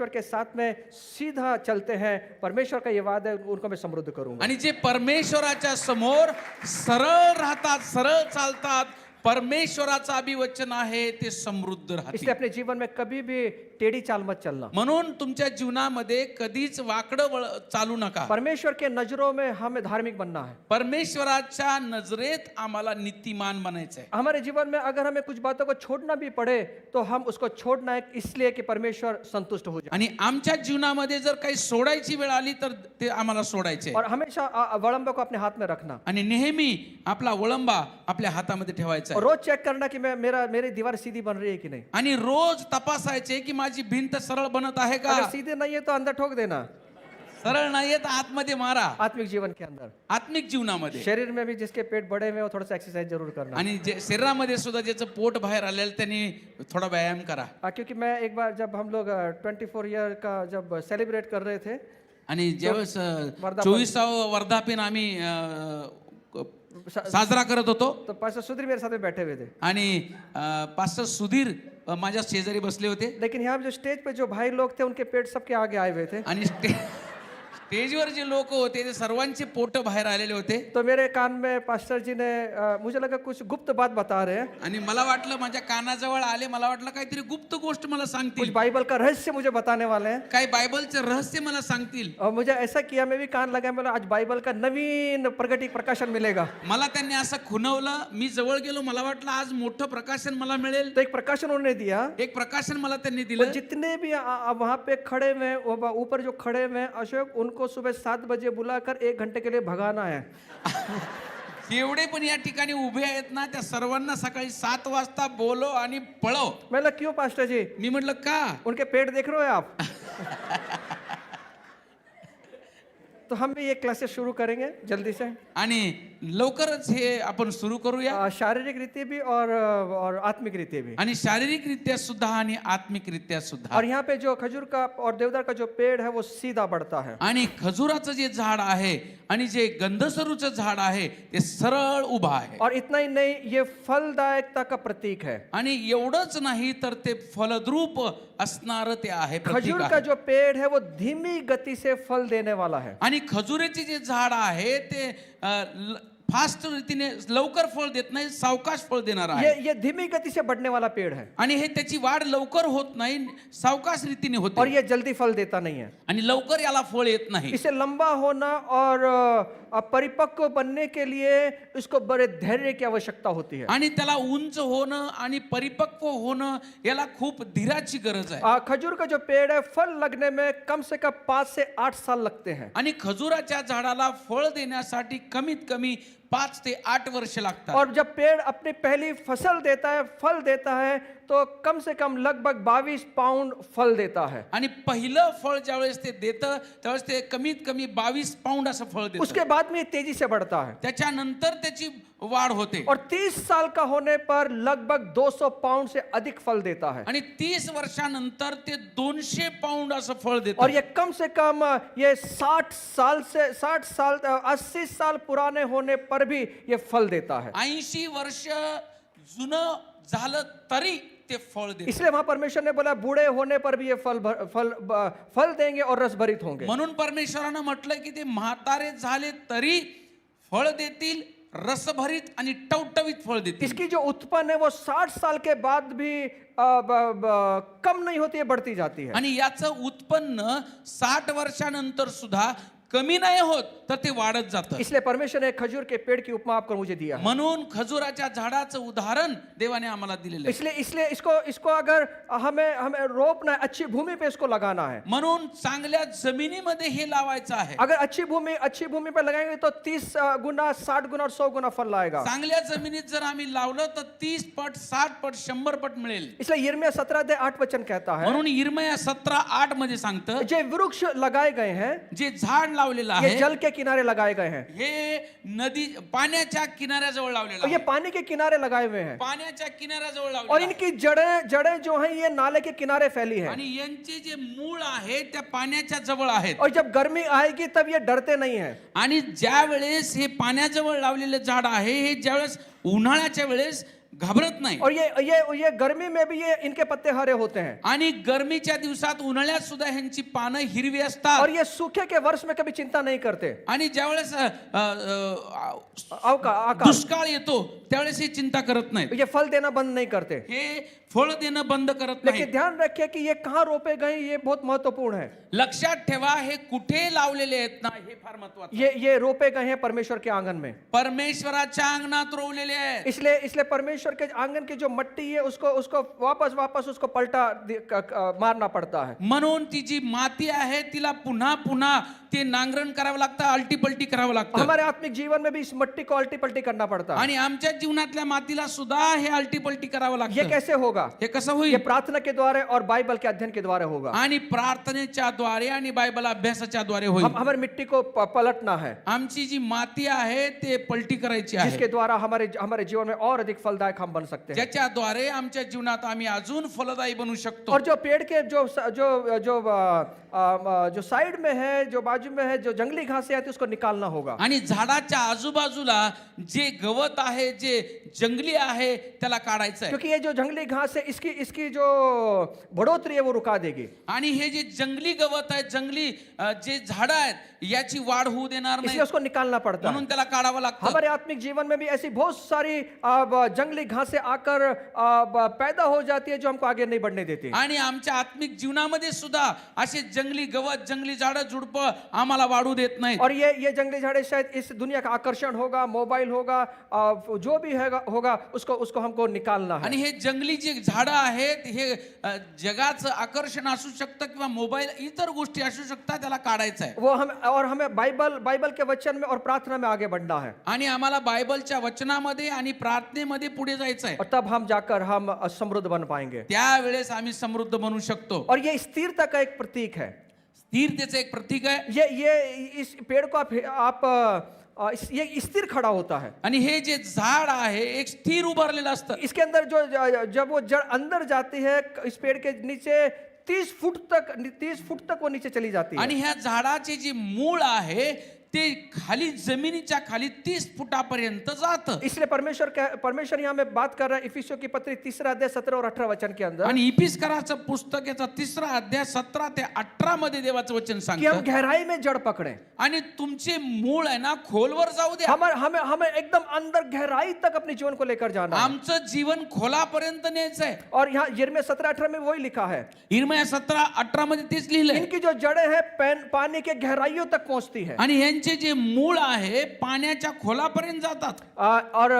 के साथ में सीधा चलते हैं, परमेश्वर का ये वादा है, उनको मैं समृद्ध करूंगा. आणि जे परमेश्वराच्या समोर सरळ राहतात, सरळ चालतात, परमेश्वराचं अभिवचन आहे ते समृद्ध राहतील. इसलिए अपने जीवन में कभी भी टेढ़ी चाल मत चलना. म्हणून तुमच्या जीवनामध्ये कधीच वाकडं चालू नका. परमेश्वर के नजरों में हमें धार्मिक बनना है. परमेश्वराच्या नजरेत आम्हाला नीतिमान बनायचंय. हमारे जीवन में अगर हमें कुछ बातों को छोड़ना भी पड़े तो हम उसको छोड़ना है, इसलिए कि परमेश्वर संतुष्ट हो जाए. आणि आमच्या जीवनामध्ये जर काही सोडायची वेळ आली तर ते आम्हाला सोडायचे. और हमेशा वड़म्बा को अपने हाथ में रखना. आणि नेहमी आपला वळंबा आपल्या हातामध्ये ठेवायचा. ठेवायचा और आहे रोज चेक करना कि मैं मेरी दीवार सीधी बन रही है कि नहीं। आणि रोज तपासायचे की माझी भिंत सरळ बनत आहे का अगर सीधे नहीं है तो अंदर ठोक देना, सरळ नाहीये तर आतमध्ये मारा आत्मिक जीवन के अंदर। आत्मिक जीवनामध्ये शरीर में भी जिसके पेट बड़े हुए हैं वो थोड़ा सा एक्सरसाइज जरूर करना। आणि जे शरीरामध्ये सुद्धा ज्याचं पोट बाहेर आलेलं त्यांनी थोडा व्यायाम करा क्योंकि मैं एक बार जब हम लोग 24 ईयर का जब सेलिब्रेट कर रहे थे, आणि ज्यावेळेस वर्धापन- 24वा वर्धापन आम्ही साजरा करत होतो तो पास्टर सुधीर मेरे साथ में बैठे हुए थे। आणि पास्टर सुधीर माझ्या शेजारी बसले होते लेकिन यहाँ पे जो स्टेज पे जो भाई लोग थे उनके पेट सबके आगे आए हुए थे। आणि स्टेजवर जे लोक होते ते सर्वांचे पोट बाहेर आलेले होते तो मेरे कान में पास्टर जी ने मुझे लगा कुछ गुप्त बात बता रहे हैं, आणि मला वाटलं माझ्या कानाजवळ आले मला वाटलं काहीतरी गुप्त गोष्ट मला कुछ सांगतील बाइबल का रहस्य मुझे बताने वाले हैं। काही बायबलचं रहस्य मला सांगतील और मुझे ऐसा किया, मैं भी कान लगा, बोला आज बाइबल का नवीन प्रकाशन मिलेगा। मला त्यांनी असं खुणवलं मी जवळ गेलो मला वाटलं आज मोठं प्रकाशन मला मिळेल तो एक प्रकाशन उन्होंने दिया। एक प्रकाशन मला त्यांनी वो दिलं जितने भी वहां पे खड़े हुए हैं, वो ऊपर जो खड़े हुए हैं अशोक, उनको सुबह 7 बजे बुलाकर 1 घंटे के लिए भगाना है। जेवढे पण या ठिकाणी उभे आहेत ना त्या सर्वांना सकाळी 7 वाजता बोलो आणि पळव मैं बोला क्यों पास्टर जी, मी म्हटलं का उनके पेट देख रहे हो आप? तो हम भी ये क्लासेस शुरू करेंगे जल्दी से, आणि लवकरच हे आपण सुरू करूया शारीरिक रीति भी और आत्मिक रीति भी। आणि शारीरिकरित्या सुद्धा आणि आत्मिकरित्या सुद्धा और यहाँ पे जो खजूर का और देवदार का जो पेड़ है वो सीधा बढ़ता है। आणि खजुराचं जे झाड आहे आणि जे गंधसरूचं झाड आहे ते सरळ उभा आहे और इतना ही नहीं, ये फलदायकता का प्रतीक है। आणि एवढंच नाही तर ते फलद्रूप असणार ते आहे प्रतीक खजूर का आहे. जो पेड़ है वो धीमी गति से फल देने वाला है। आणि खजुरेचे जे झाड आहे ते फास्ट रीतीने लवकर फळ देत नाही सावकाश फळ देणार आहे ये धीमी गति से बढ़ने वाला पेड़ है आणि हे त्याची वाढ लवकर होत नाही सावकाश रीतीने और होते ये जल्दी फल देता नहीं है। आणि लवकर याला फळ येत नाही इसे लंबा होना और परिपक्व बनने के लिए इसको बड़े धैर्य की आवश्यकता होती है। आणि त्याला उंच होणं आणि परिपक्व होणं याला खूप धीराची गरज आहे खजूर का जो पेड़ है फल लगने में कम से कम 5 से 8 साल लगते हैं। आणि खजुराच्या झाडाला फळ देण्यासाठी कमीत कमी 5 ते 8 वर्ष लागतात और जब पेड़ अपनी पहली फसल देता है, फल देता है, तो कम से कम लगभग 22 पाउंड फल देता है। आणि पहिलं फळ ज्यावेळेस ते देतं त्यावेळेस ते कमीत कमी 22 पाऊंड असं फळ देतं उसके बाद में ये तेजी से बढ़ता है त्याच्यानंतर त्याची वाढ होते और 30 साल का होने पर लगभग 200 पाउंड से अधिक फल देता है। आणि 30 वर्षानंतर ते 200 पाऊंड असं फळ देतं और ये कम से कम ये 60 साल 80 साल पुराने होने पर भी ये फल देता है। 80 वर्ष जुनं झालं तरी ते फळ देतं इसलिए वहां परमेश्वर ने बोला बूढ़े होने पर भी ये फल देंगे और रस भरित होंगे। म्हणून परमेश्वरानं म्हटलंय की ते म्हातारे झाले तरी फळ देतील रसभरीत आणि टवटवीत फळ देतील इसकी जो उत्पन्न है वो 60 साल के बाद भी कम नहीं होती है, बढ़ती जाती है। आणि याचं उत्पन्न 60 वर्षानंतर सुद्धा कमी नाही होत तर ते वाढत जातं इसलिए परमेश्वर ने खजूर के पेड़ की उपमा आपको मुझे दिया है। म्हणून खजुराच्या झाडाचं उदाहरण देवाने आम्हाला दिलेलं आहे इसलिए इसको अगर हमें रोपना है, अच्छी भूमि पे इसको लगाना है। म्हणून चांगल्या जमिनीमध्ये हे लावायचं आहे अगर अच्छी भूमि पे लगाएंगे तो 30 गुना 60 गुना और 100 गुना फल लाएगा। चांगल्या जमिनीत जर आम्ही लावलं तर 30 पट 60 पट 100 पट मिळेल इसलिए यिर्मयाह 17:8 वचन कहता है, म्हणून यिर्मया 17:8 मध्ये सांगतं जो वृक्ष लगाए गए हैं जे झाड लावलेलं ये आहे जल के किनारे लगाए गए हैं, हे नदी पाण्याच्या किनाऱ्याजवळ लावलेलं और ये आहे पानी के किनारे लगाए हुए हैं, पाण्याच्या किनाऱ्याजवळ और लावलेलं आहे इनकी जड़ें जो हैं ये नाले के किनारे फैली हैं। आणि यांचे जे मूळ आहे त्या पाण्याच्या जवळ आहेत और जब गर्मी आएगी तब ये डरते नहीं है। आणि ज्या वेळेस हे पाण्याजवळ लावलेले झाड आहे हे ज्यावेळेस उन्हाळ्याच्या वेळेस घाबरत नाही और ये गर्मी में भी ये इनके पत्ते हरे होते हैं, आणि गरमीच्या दिवसात उन्हाळ्यात सुद्धा ह्यांची पानं हिरवी असतात और ये सूखे के वर्ष में कभी चिंता नहीं करते। आणि ज्यावेळेस आकाश दुष्काळ येतो त्यावेळेस हे चिंता करत नाहीत ये फल देना बंद नहीं करते। हे फळ देणं बंद करत नाही लेकिन ध्यान रखिए कि ये कहाँ रोपे गए ये बहुत महत्वपूर्ण है। लक्षात ठेवा हे कुठे लावलेले आहेत ना हे फार महत्वाचं आहे. ये रोपे गए हैं परमेश्वर के आंगन में। परमेश्वराच्या अंगणात रोवलेले आहेत इसलिए परमेश्वर परमेश्वर के आंगन की जो मट्टी है उसको उसको वापस वापस उसको पलटा मारना पड़ता है। म्हणून ती जी माती आहे तिला पुन्हा पुन्हा ते नांगरण करावं लागतं, अलटी पलटी करावं लागतं. हमारे आत्मिक जीवन में भी इस मट्टी को अल्टी पल्टी करना पड़ता है। आणि आमच्या जीवनातल्या मातीला सुद्धा हे अलटी पलटी करावं ये लागतं. कैसे होगा? हे कसं ये होईल? प्रार्थना के द्वारा और बाइबल के अध्ययन के द्वारा होगा। आणि प्रार्थनेच्या द्वारे आणि बायबल अभ्यासाच्या द्वारे होईल. हमारी मिट्टी को पलटना है, आमची जी माती आहे ते पलटी करायची आहे, जिसके द्वारा हमारे हमारे जीवन में और अधिक फलदायक हम बन सकते हैं। ज्याच्याद्वारे आमच्या जीवनात आम्ही अजून फलदायी बनू शकतो. और जो पेड़ के जो जो जो जो साइड में है, जो बाजू में है, जो जंगली घासें आती है उसको निकालना होगा। आणि झाडाच्या आजूबाजूला जे गवत आहे, जे जंगली आहे, त्याला काढायचं आहे. क्योंकि ये जो जंगली घास है इसकी इसकी जो बढ़ोतरी है वो रुका देगी। आणि हे जे जंगली गवत आहे, जंगली जे झाडं आहेत, याची वाढ होऊ देणार नाही, इसलिए उसको निकालना पड़ता है। म्हणून त्याला काढावं लागतं. हमारे आत्मिक जीवन में भी ऐसी बहुत सारी जंगली घासें आकर पैदा हो जाती है जो हमको आगे नहीं बढ़ने देती। आणि आमच्या आत्मिक जीवनामध्ये सुद्धा असे जंगली गवत, जंगली झाडं, झुडपं आम्हाला वाढू देत नाहीत. और ये जंगली झाड़े शायद इस दुनिया का आकर्षण होगा, मोबाइल होगा, जो भी होगा उसको उसको हमको निकालना है। आणि हे जंगली जे झाडं आहेत, हे जगाचं आकर्षण असू शकतं किंवा मोबाईल, इतर गोष्टी असू शकतात, त्याला काढायचं आहे. वो हमें बाइबल के वचन में और प्रार्थना में आगे बढ़ना है। आणि आम्हाला बायबलच्या वचनामध्ये आणि प्रार्थनेमध्ये पुढे जायचं आहे. और तब हम जाकर हम समृद्ध बन पाएंगे। त्यावेळेस आम्ही समृद्ध बनू शकतो. और ये स्थिरता का एक प्रतीक है। स्थिरतेचं एक प्रतीक आहे. ये इस पेड़ को आप ये स्थिर खड़ा होता है। आणि हे जे झाड आहे एक स्थिर उभारलेलं असतं. इसके अंदर जो जब वो जड़ अंदर जाती है इस पेड़ के नीचे 30 फुट तक वो नीचे चली जाती है। आणि ह्या झाडाचे जे मूळ आहे ते खाली जमिनीच्या खाली 30 फुटापर्यंत जातं. इसलिए परमेश्वर यहाँ में बात कर रहा है इफिसियों की पत्री 3 अध्याय 17 और 18 वचन के अंदर आणि इफिसकराचं पुस्तक याचा 3 अध्याय 17 ते 18 मध्ये देवाचं वचन कि हम सांगतं. गहराई में जड़ पकड़े। आणि तुमचे मूळ आहे ना खोलवर जाऊ द्या. हमें एकदम अंदर गहराई तक अपने जीवन को लेकर जाना है। आमचं जीवन खोलापर्यंत न्यायचं आहे. और यहाँ यिर्मयाह 17-18 में वही लिखा है। इर्मया 17-18 मध्ये तेच लिहिलंय. इनकी जो जड़ें हैं पानी के गहराइयों तक पहुंचती है। आणि यांचे जे मूळ आहे पाण्याच्या खोलापर्यंत जातात. और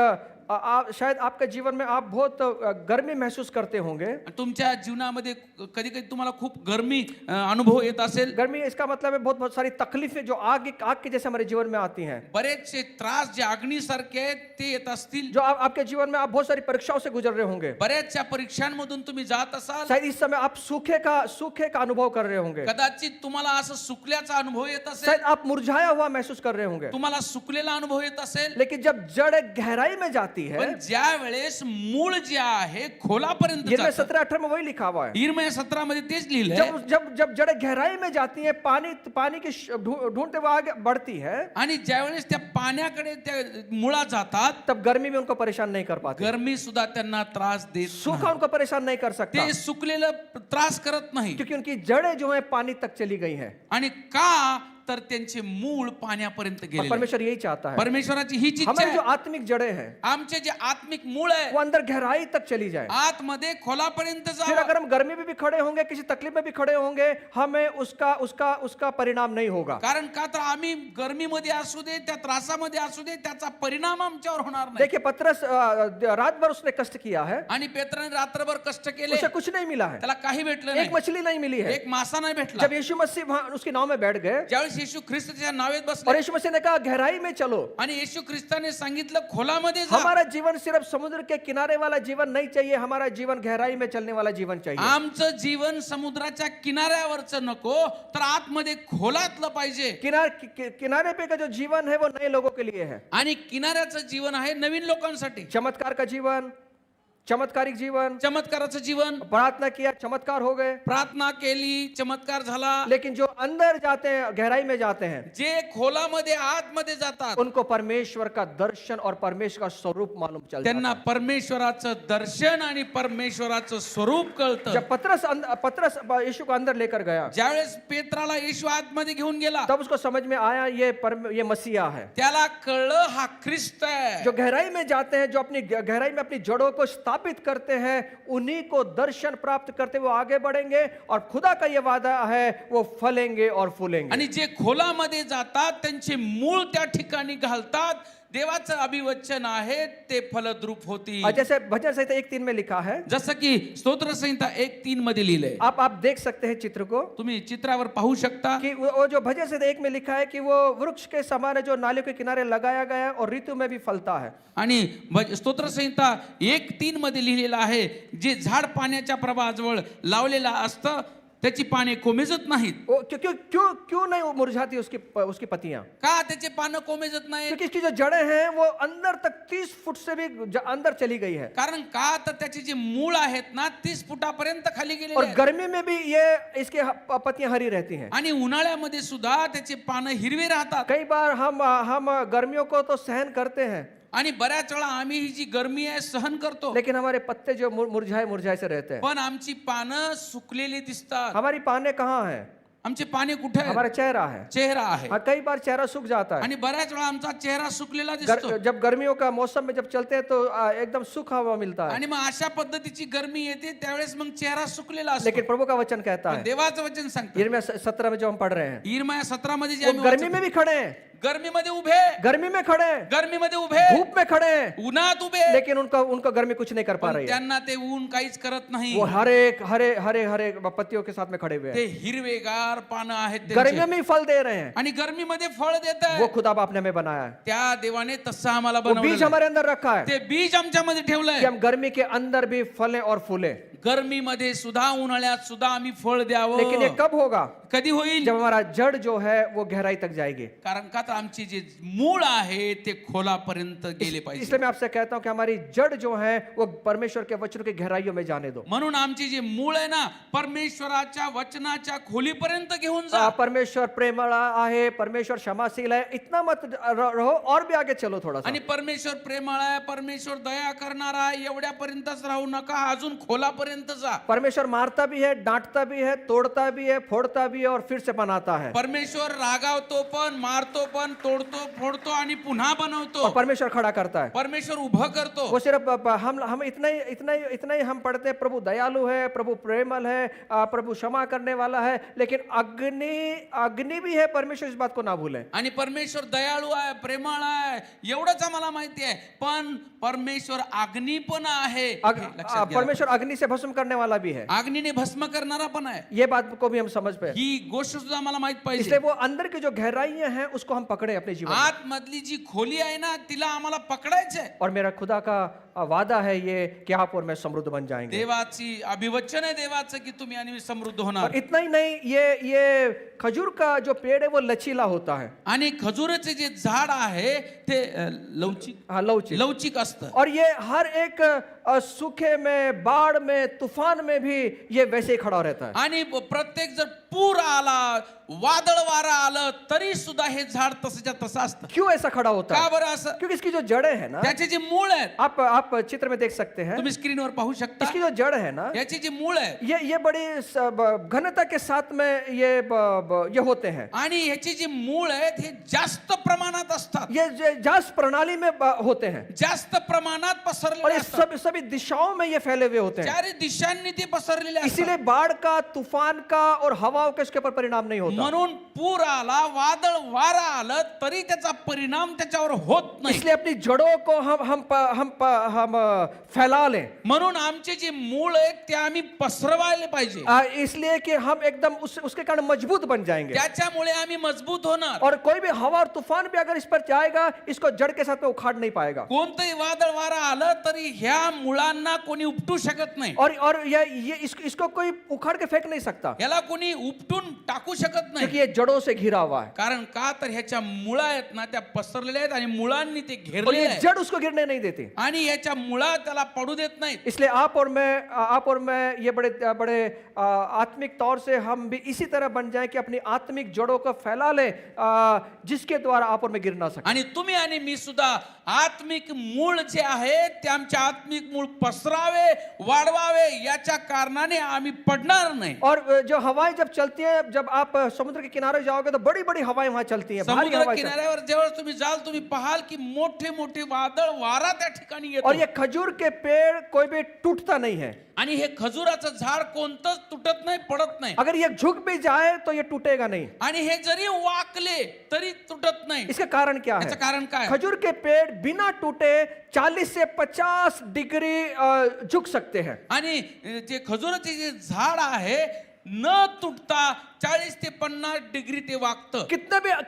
शायद आपके जीवन में आप बहुत गर्मी महसूस करते होंगे। तुमच्या जीवनामध्ये कधी कधी तुम्हाला खूप गर्मी अनुभव येत असेल. गर्मी इसका मतलब है बहुत सारी तकलीफें जो आग के जैसे हमारे जीवन में आती हैं। बरेचसे त्रास जे अग्नीसारखे आहेत ते येत असतील. जो आपके जीवन में आप बहुत सारी परीक्षाओं से गुजर रहे होंगे। बऱ्याचशा परीक्षांमधून तुम्ही जात असाल. शायद इस समय आप सूखे का अनुभव कर रहे होंगे। कदाचित तुम्हाला असं सुकल्याचा अनुभव येत असेल. शायद आप मुरझाया हुआ महसूस कर रहे होंगे। तुम्हाला सुकलेला अनुभव येत असेल. लेकिन जब जड़ गहराई में जाती है, पण ज्या वेळेस मूळ जे आहे खोलापर्यंत यिर्मयाह जातं. 17-18 में वही लिखा हुआ है। इर्मया 17 मध्ये तेच लिहिलंय. जब जड़ गहराई में जाती है, पानी की ढूंढते हुए आगे बढ़ती है, आणि ज्या वेळेस त्या पाण्याकडे त्या मुळा जातात, तब गर्मी में उनको परेशान नहीं कर पाते। गरमी सुद्धा त्यांना त्रास देत सूखा नाही. उनको परेशान नहीं कर सकता ते सुकलेलं त्रास करत नाही. क्योंकि उनकी जड़ें जो है पानी तक चली गई हैं। आणि का तर त्यांचे मूळ पाण्यापर्यंत और गेले. परमेश्वर यही चाहता है परमेश्वराची हीच इच्छा हमारी जो आहे. आत्मिक जड़ें हैं आमचे जे आत्मिक मूळ आहे वो अंदर गहराई तक चली जाए। आतमध्ये खोलापर्यंत फिर जावं. अगर हम गर्मी में भी खड़े होंगे, किसी तकलीफ में भी खड़े होंगे, हमें उसका परिणाम नहीं होगा। कारण का तर आम्ही गर्मीमध्ये असू दे, त्या त्रासामध्ये असू दे, त्याचा परिणाम आमच्यावर होणार नाही. देखिए पतरस रात भर उसने कष्ट किया है, आणि पेत्राने रात्रभर कष्ट केले, उसे कुछ नहीं मिला है, त्याला काही भेटलं एक नाही. मछली नहीं मिली है। एक मासा नाही भेटला. जब यीशु मसीह वहां उसकी नाव में बैठ गए ज्यावेळेस येशू ख्रिस्त त्याच्या नावेत और बसले यीशु मसीह ने कहा गहराई में चलो, आणि येशू ख्रिस्ताने सांगितलं खोलामध्ये जा. हमारा जीवन सिर्फ समुद्र के किनारे वाला जीवन नहीं चाहिए, हमारा जीवन गहराई में चलने वाला जीवन चाहिए। आमचं जीवन समुद्राच्या किनाऱ्यावरचं नको, तर आतमध्ये खोलातलं पाहिजे. किनारे पे का जो जीवन है वो नए लोगों के लिए है। आणि किनाऱ्याचं जीवन आहे नवीन लोकांसाठी. चमत्कार का जीवन, चमत्कारिक जीवन, चमत्काराचं जीवन. प्रार्थना किया, चमत्कार हो गए। प्रार्थना केली, चमत्कार झाला. लेकिन जो अंदर जाते हैं, गहराई में जाते हैं, जे खोलामध्ये आतमध्ये जातात उनको परमेश्वर का दर्शन और परमेश्वर का स्वरूप मालूम चलता त्यांना है। परमेश्वराचं दर्शन आणि परमेश्वराचं स्वरूप कळतं. जब पतरस यीशु को अंदर लेकर गया, ज्यावेळेस पेत्राला येशू आतमध्ये घेऊन गेला, तब उसको समझ में आया ये मसीहा है। त्याला कळलं हा ख्रिस्त आहे. जो गहराई में जाते हैं, जो अपनी गहराई में अपनी जड़ों को स्थापित करते हैं, उन्हीं को दर्शन प्राप्त करते हुए आगे बढ़ेंगे और खुदा का ये वादा है वो फलेंगे और फूलेंगे। आणि जे खोलामध्ये जातात त्यांचे मूळ त्या ठिकाणी घालतात, देवाचं अभिवचन आहे ते फलद्रूप होती. और जैसे भजन संहिता 1:3 में लिखा है, जसं की स्तोत्र संहिता 1:3 मध्ये लिहिलंय. आप देख सकते हैं चित्र को, तुम्ही चित्रावर पाहू शकता कि वो जो भजन संहिता 1 में लिखा है कि वो वृक्ष के समान है जो नालियों के किनारे लगाया गया है और ऋतु में भी फलता है. आणि स्तोत्र संहिता 1:3 मध्ये लिहिलेलं आहे, जे झाड पाण्याच्या प्रवाहाजवळ लावलेलं असतं त्याची पाने कोमेजत नाहीत. वो क्यों क्यों क्यों क्यों नहीं वो मुरझाती उसकी पत्तियां? का त्याचे पानं कोमेजत नाही? क्योंकि इसकी जो जड़ें हैं वो अंदर तक 30 फुट से भी अंदर चली गई है. कारण का तर त्याचे जे मूळ आहेत ना 30 फुटापर्यंत खाली गेलेले और आहेत. गर्मी में भी ये इसके पत्तियां हरी रहती हैं. आणि उन्हाळ्यामध्ये सुद्धा त्याचे पानं हिरवे राहतात. कई बार हम गर्मियों को तो सहन करते हैं, आणि बऱ्याच वेळा आम्ही ही जी गरमी आहे सहन करतो, लेकिन हमारे पत्ते जो मुरझाए मुरझाए से रहते हैं. पण आमची पानं सुकलेली दिसतात. हमारी पाने कहाँ हैं? आमचे पाने कुठे आहेत? हमारा चेहरा है. चेहरा आहे. हाँ, कई बार चेहरा सूख जाता है. आणि बऱ्याच वेळा आमचा चेहरा सुकलेला दिसतो. जब गर्मियों का मौसम में जब चलते हैं तो एकदम सूखा हुआ मिलता है. आणि मग अशा पद्धतीची गरमी येते त्यावेळेस मग चेहरा सुकलेला असतो. लेकिन प्रभु का वचन कहता पण है, देवाचं वचन सांगतं, यिर्मयाह 17 में जो हम पढ़ रहे हैं, इर्मिया 17 मध्ये जे वो आम्ही गर्मी वाचतो, में भी खड़े हैं, गर्मीमध्ये उभे, गर्मी में खड़े हैं, गर्मीमध्ये उभे, धूप में खड़े हैं, उन्हात उभे, लेकिन उनका गर्मी कुछ नहीं कर पा पण रही है. त्यांना ते ऊन काहीच करत नाही. वो हरे हरे हरे पत्तियों के साथ में खड़े हुए ते हैं. हिरवेगार पानं आहेत त्यांचे. गर्मियों में ही फल दे रहे हैं. आणि गर्मीमध्ये फळ देत आहे. वो खुदा बाप ने हमें बनाया है. त्या देवाने तसं आम्हाला वो बीज बनवलं. हमारे अंदर रखा है ते बीज आमच्यामध्ये कि ठेवलंय. हम गर्मी के अंदर भी फलें और फूलें. गर्मीमध्ये सुद्धा उन्हाळ्यात सुद्धा आम्ही फळ द्यावं. लेकिन ये कब होगा? कधी होईल? जब हमारा जड़ जो है वो गहराई तक जाएगी. कारण का तर आमची जे मूळ आहे ते खोलापर्यंत गेले पाहिजे. इसलिए मैं आपसे कहता हूं कि हमारी जड़ जो है वो परमेश्वर के वचनों की गहराइयों में जाने दो. म्हणून आमची जे मूळ आहे ना परमेश्वराच्या वचनाच्या खोलीपर्यंत घेऊन जा. परमेश्वर प्रेमळा आहे, परमेश्वर क्षमाशील है, इतना मत रहो, और भी आगे चलो थोड़ा सा. आणि परमेश्वर प्रेमळ आहे, परमेश्वर दया करणारा आहे, एवढ्यापर्यंतच राहू नका, अजून खोलापर्यंत जा. परमेश्वर मारता भी है, डांटता भी है, तोड़ता भी है, फोड़ता भी है और फिर से बनाता है. परमेश्वर रागावतो पण, मारतो पण, तोडतो, फोडतो आणि पुन्हा बनवतो. और परमेश्वर खड़ा करता है. परमेश्वर उभं करतो. वो सिर्फ हम इतना ही हम पढ़ते हैं, प्रभु दयालु है, प्रभु प्रेमल है, प्रभु क्षमा करने वाला है, लेकिन अग्नि भी है. परमेश्वर इस बात को ना भूलें. आणि परमेश्वर दयाळू आहे, प्रेमळ आहे, एवढंच आम्हाला माहिती आहे. पण परमेश्वर अग्नी पण आहे. हे लक्षात घ्या. परमेश्वर अग्नि से भस्म करने वाला भी है. अग्नीने भस्म करणारा पण आहे. ये बात को भी हम समझ पे. ही गोष्ट सुद्धा आम्हाला माहित पाहिजे. इसलिए वो अंदर की जो गहराइयां हैं उसको हम पकड़े अपने जीवन में. आतमधली जी खोली आहे ना तिला आम्हाला पकडायचंय. और मेरा खुदा का वादा है ये कि आप और मैं समृद्ध बन जाएंगे. देवाची अभिवचन आहे देवाचं की तुम्ही आणि मी समृद्ध होणार. और इतना ही नहीं, ये खजूर का जो पेड़ है वो लचीला होता है. आणि खजुराचे जे झाड आहे ते लवचिक हाँ, लवचिक असतं. और ये हर एक सूखे में, बाढ़ में, तूफान में भी ये वैसे ही खड़ा रहता है. आणि प्रत्येक जर पूर आला, वादळ वारा आलं तरी सुद्धा हे झाड तसंच्या तसं असतं. क्यों ऐसा खड़ा होता का है? बरं असं? क्योंकि इसकी जो जड़ें हैं ना, त्याचे जे मूळ आहेत आप चित्र में देख सकते हैं, तुम्ही स्क्रीनवर पाहू शकता. इसकी जो जड़ है ना, याचे जे मूळ आहेत ये बड़ी घनता के साथ में ये होते हैं. आणि ह्याची जी मूळ आहेत हे जास्त प्रमाणात असतात. ये जास प्रणाली में होते हैं जास्त प्रमाणात और पसरलेले ये असतात. सभी दिशाओं में ये फैले हुए होते हैं. चारी दिशांनी ते पसरलेले असतात. इसीलिए बाढ़ का, तूफान का और हवाओं के उसके ऊपर परिणाम नहीं होता. म्हणून पूर आला, वादळ वारा आलं तरी त्याचा परिणाम त्याच्यावर होत नाही. इसलिए अपनी जड़ों को हम फैला लें. म्हणून आमचे जे मूळ आहेत ते आम्ही पसरवायला पाहिजे. इसलिए कि हम एकदम उसके कारण मजबूत बन जाएंगे. त्याच्यामुळे आम्ही मजबूत होणार. और कोई भी हवा और तूफान भी अगर इस पर जाएगा, इसको जड़ के साथ में उखाड़ नहीं पाएगा. कोणतंही वादळ वारा आलं तरी ह्या मुळांना कोणी उपटू शकत नाही. और ये इसको कोई उखाड़ के फेंक नहीं सकता, याला कोणी उपटून टाकू शकत नाही. क्योंकि ये जड़ों से घिरा हुआ है. कारण का तर ह्याच्या मुळा आहेत ना त्या पसरलेल्या आहेत आणि मुळांनी ते और घेरलेले ये आहेत जड़ उसको गिरने नहीं देती. आणि याच्या मुळा त्याला पडू देत नाहीत. इसलिए आप और मैं ये बड़े आत्मिक तौर से हम भी इसी तरह बन जाएं कि अपनी आत्मिक जड़ों को फैला ले, जिसके द्वारा आप और मैं गिर ना सके. आणि तुम्ही आणि मी सुद्धा आत्मिक मूळ जे आहे ते आमचे आत्मिक मूळ पसरावे, वाढवावे, याच्या कारणाने आम्ही पडणार नाही. और जो हवाएं जब चलती हैं, जब आप समुद्र के किनारे जाओगे तो बड़ी बड़ी हवाएं वहां चलती हैं, भारी समुद्र हवाएं चलती हैं. किनाऱ्यावर जेव्हा तुम्ही जाल तुम्ही पाहाल की मोठे मोठे वादळ वारा त्या ठिकाणी और येतो. ये खजूर के पेड़ कोई भी टूटता नहीं है. आणि हे खजुराचं झाड कोणतंच तुटत नाही, पडत नाही. अगर ये झुक भी जाए तो ये टूटेगा नहीं. आणि हे जरी वाकले तरी तुटत नाही. इसका कारण क्या याचं है? कारण काय? खजूर के पेड़ बिना टूटे 40 से 50 डिग्री झुक सकते हैं. आणि जे खजुराचे जे झाड आहे न तुटता 40 ते 50 डिग्री ते वाकतं.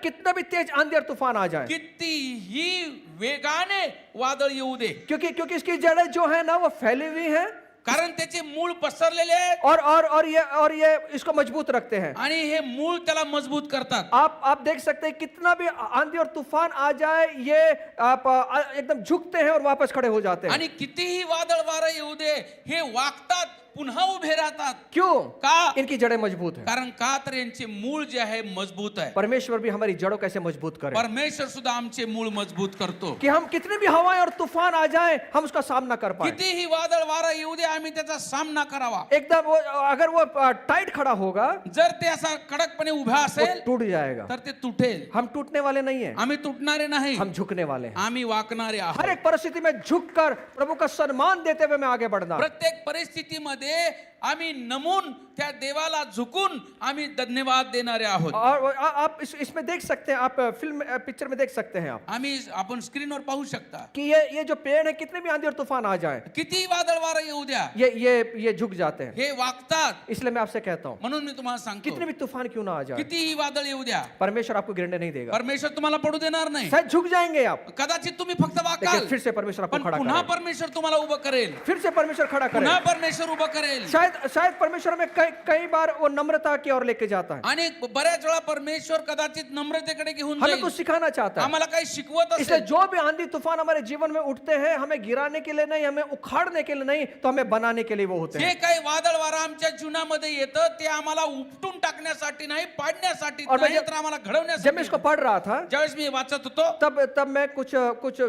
कितना भी तेज आंधी और तूफान आ जाए, कितीही वेगाने वादळ येऊ दे, क्योंकि इसकी जड़ें जो है ना वो फैली हुई हैं कारण त्याचे मूळ पसरलेले आहेत और ये इसको मजबूत रखते हैं. आणि हे मूळ त्याला मजबूत करतात. आप देख सकते हैं कितना भी आंधी और तूफान आ जाए ये आप एकदम झुकते हैं और वापस खड़े हो जाते हैं. आणि कितीही वादळ वारं येऊ दे हे वाकतात, पुन्हा उभे राहतात. क्यों? का? इनकी जड़ें मजबूत हैं. कारण का तर यांचे मूळ जे आहे मजबूत आहे. परमेश्वर भी हमारी जड़ों कैसे मजबूत करे परमेश्वर सुद्धा आमचे मूळ मजबूत करतो. कि हम कितनी भी हवाएं और तूफान आ जाए हम उसका सामना कर पाए. कितीही वादळ वारा येऊ दे आम्ही त्याचा सामना करावा. एकदम अगर वो टाइट खड़ा होगा जर ते असा कडकपणे उभा वो असेल टूट जाएगा. तर ते तुटेल. हम टूटने वाले नहीं हैं, आम्ही तुटणारे नाही, हम झुकने वाले हैं. आम्ही वाकणारे हर आहोत. एक परिस्थिति में झुककर प्रभु का सम्मान देते हुए मैं आगे बढ़ना. प्रत्येक परिस्थितीमध्ये आम्ही नमून त्या देवाला झुकून आम्ही धन्यवाद देणारे आहोत. और आप इसमें देख सकते हैं, आप पिक्चर में देख सकते हैं आप आपण स्क्रीनवर पाहू शकता कि ये जो पेड़ है कितने भी आंधी और तूफान आ जाए किती वादळ वारा येऊ द्या ये झुक जाते हैं. हे वाकतात. इसलिए मैं आपसे कहता हूँ म्हणून मी तुम्हाला कितने सांगतो भी तूफान क्यों ना आ जाए कितीही वादळ येऊ द्या परमेश्वर आपको गिरने नहीं देगा. परमेश्वर तुम्हाला पडू देणार नाही. शायद झुक जाएंगे आप, कदाचित तुम्ही फक्त लेकिन वाकाल फिर से परमेश्वर आपको पण खड़ा पुन्हा करेगा. परमेश्वर तुम्हाला उभं करेल. फिर से परमेश्वर खड़ा पुन्हा करेगा. परमेश्वर उभं करेल. शायद परमेश्वर हमें कई बार वो नम्रता की ओर लेके जाता है. आणि बऱ्याच वेळा परमेश्वर कदाचित नम्रतेकडे घेऊन हमें जाईल. कुछ सिखाना चाहता है. आम्हाला काही शिकवत इसलिए असेल. जो भी आंधी तूफान हमारे जीवन में उठते हैं हमें गिराने के लिए नहीं, हमें उखाड़ने के लिए नहीं, तो हमें बनाने के लिए वो होते जे हैं. काही वादळ वारा आमच्या जीवनामध्ये येतं ते आम्हाला उपटून टाकण्यासाठी नाही, पाडण्यासाठी और मैं नाही, जब- तर आम्हाला जब मैं घडवण्यासाठी. इसको पढ़ रहा था ज्यावेळेस मी वाचत होतो तब मैं कुछ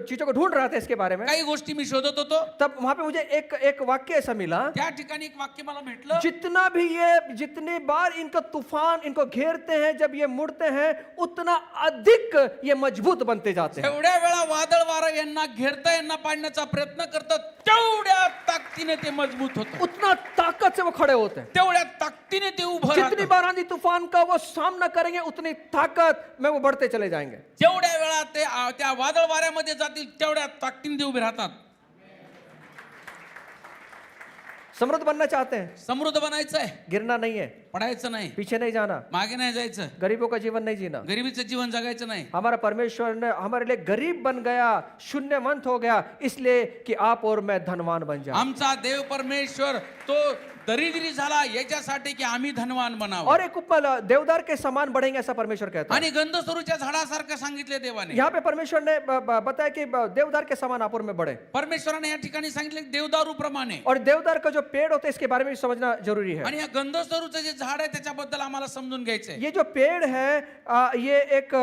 चीजों को ढूंढ रहा था इसके बारे में. काही गोष्टी मी शोधत होतो. तब वहां पे मुझे एक वाक्य ऐसा मिला, त्या ठिकाणी एक वाक्य मला भेटलं. जितनी बार इनको तूफान इनको घेरते हैं, जब ये मुड़ते हैं उतना अधिक ये मजबूत बनते जाते हैं. एवढ्या वेळा वादळ वारा यांना घेरता यांना पाडण्याचा प्रयत्न करतात तेवढ्या ताकदीने ते मजबूत होतं. उतना ताकत से वो खड़े होते हैं. तेवढ्या ताकदीने ते उभं जितनी राहतं. बार आंधी तूफान का वो सामना करेंगे उतनी ताकत में वो बढ़ते चले जाएंगे. जेवढ्या वेळा ते त्या वादळ वाऱ्यामध्ये जातील तेवढ्या ताकदीने ते उभे राहतात. समृद्ध बनना चाहते हैं, समृद्ध बनायचं आहे, गिरना नहीं है, पडायचं नाही, पीछे नहीं जाना, मागे नाही जायचं, गरीबों का जीवन नहीं जीना. गरिबीचं जीवन जगायचं नाही. हमारा परमेश्वर ने हमारे लिए गरीब बन गया, शून्यमंत हो गया, इसलिए कि आप और मैं धनवान बन जाए. आमचा देव परमेश्वर तो दरिद्री झाला याच्यासाठी की आम्ही धनवान बनावं. और एक उपमा देवदार के समान बढ़ेंगे ऐसा परमेश्वर कहता है. आणि गंधसरूच्या झाडासारखं सांगितले देवाने. यहाँ पे परमेश्वर ने बताया कि देवदार के समान आप और में बढ़े. परमेश्वराने या ठिकाणी सांगितले देवदारू प्रमाणे. और देवदार का जो पेड़ होता है इसके बारे में भी समझना जरूरी है. आणि या गंधसरूचं जे झाड आहे त्याच्याबद्दल आम्हाला समजून घ्यायचंय. ये जो पेड़ है ये एक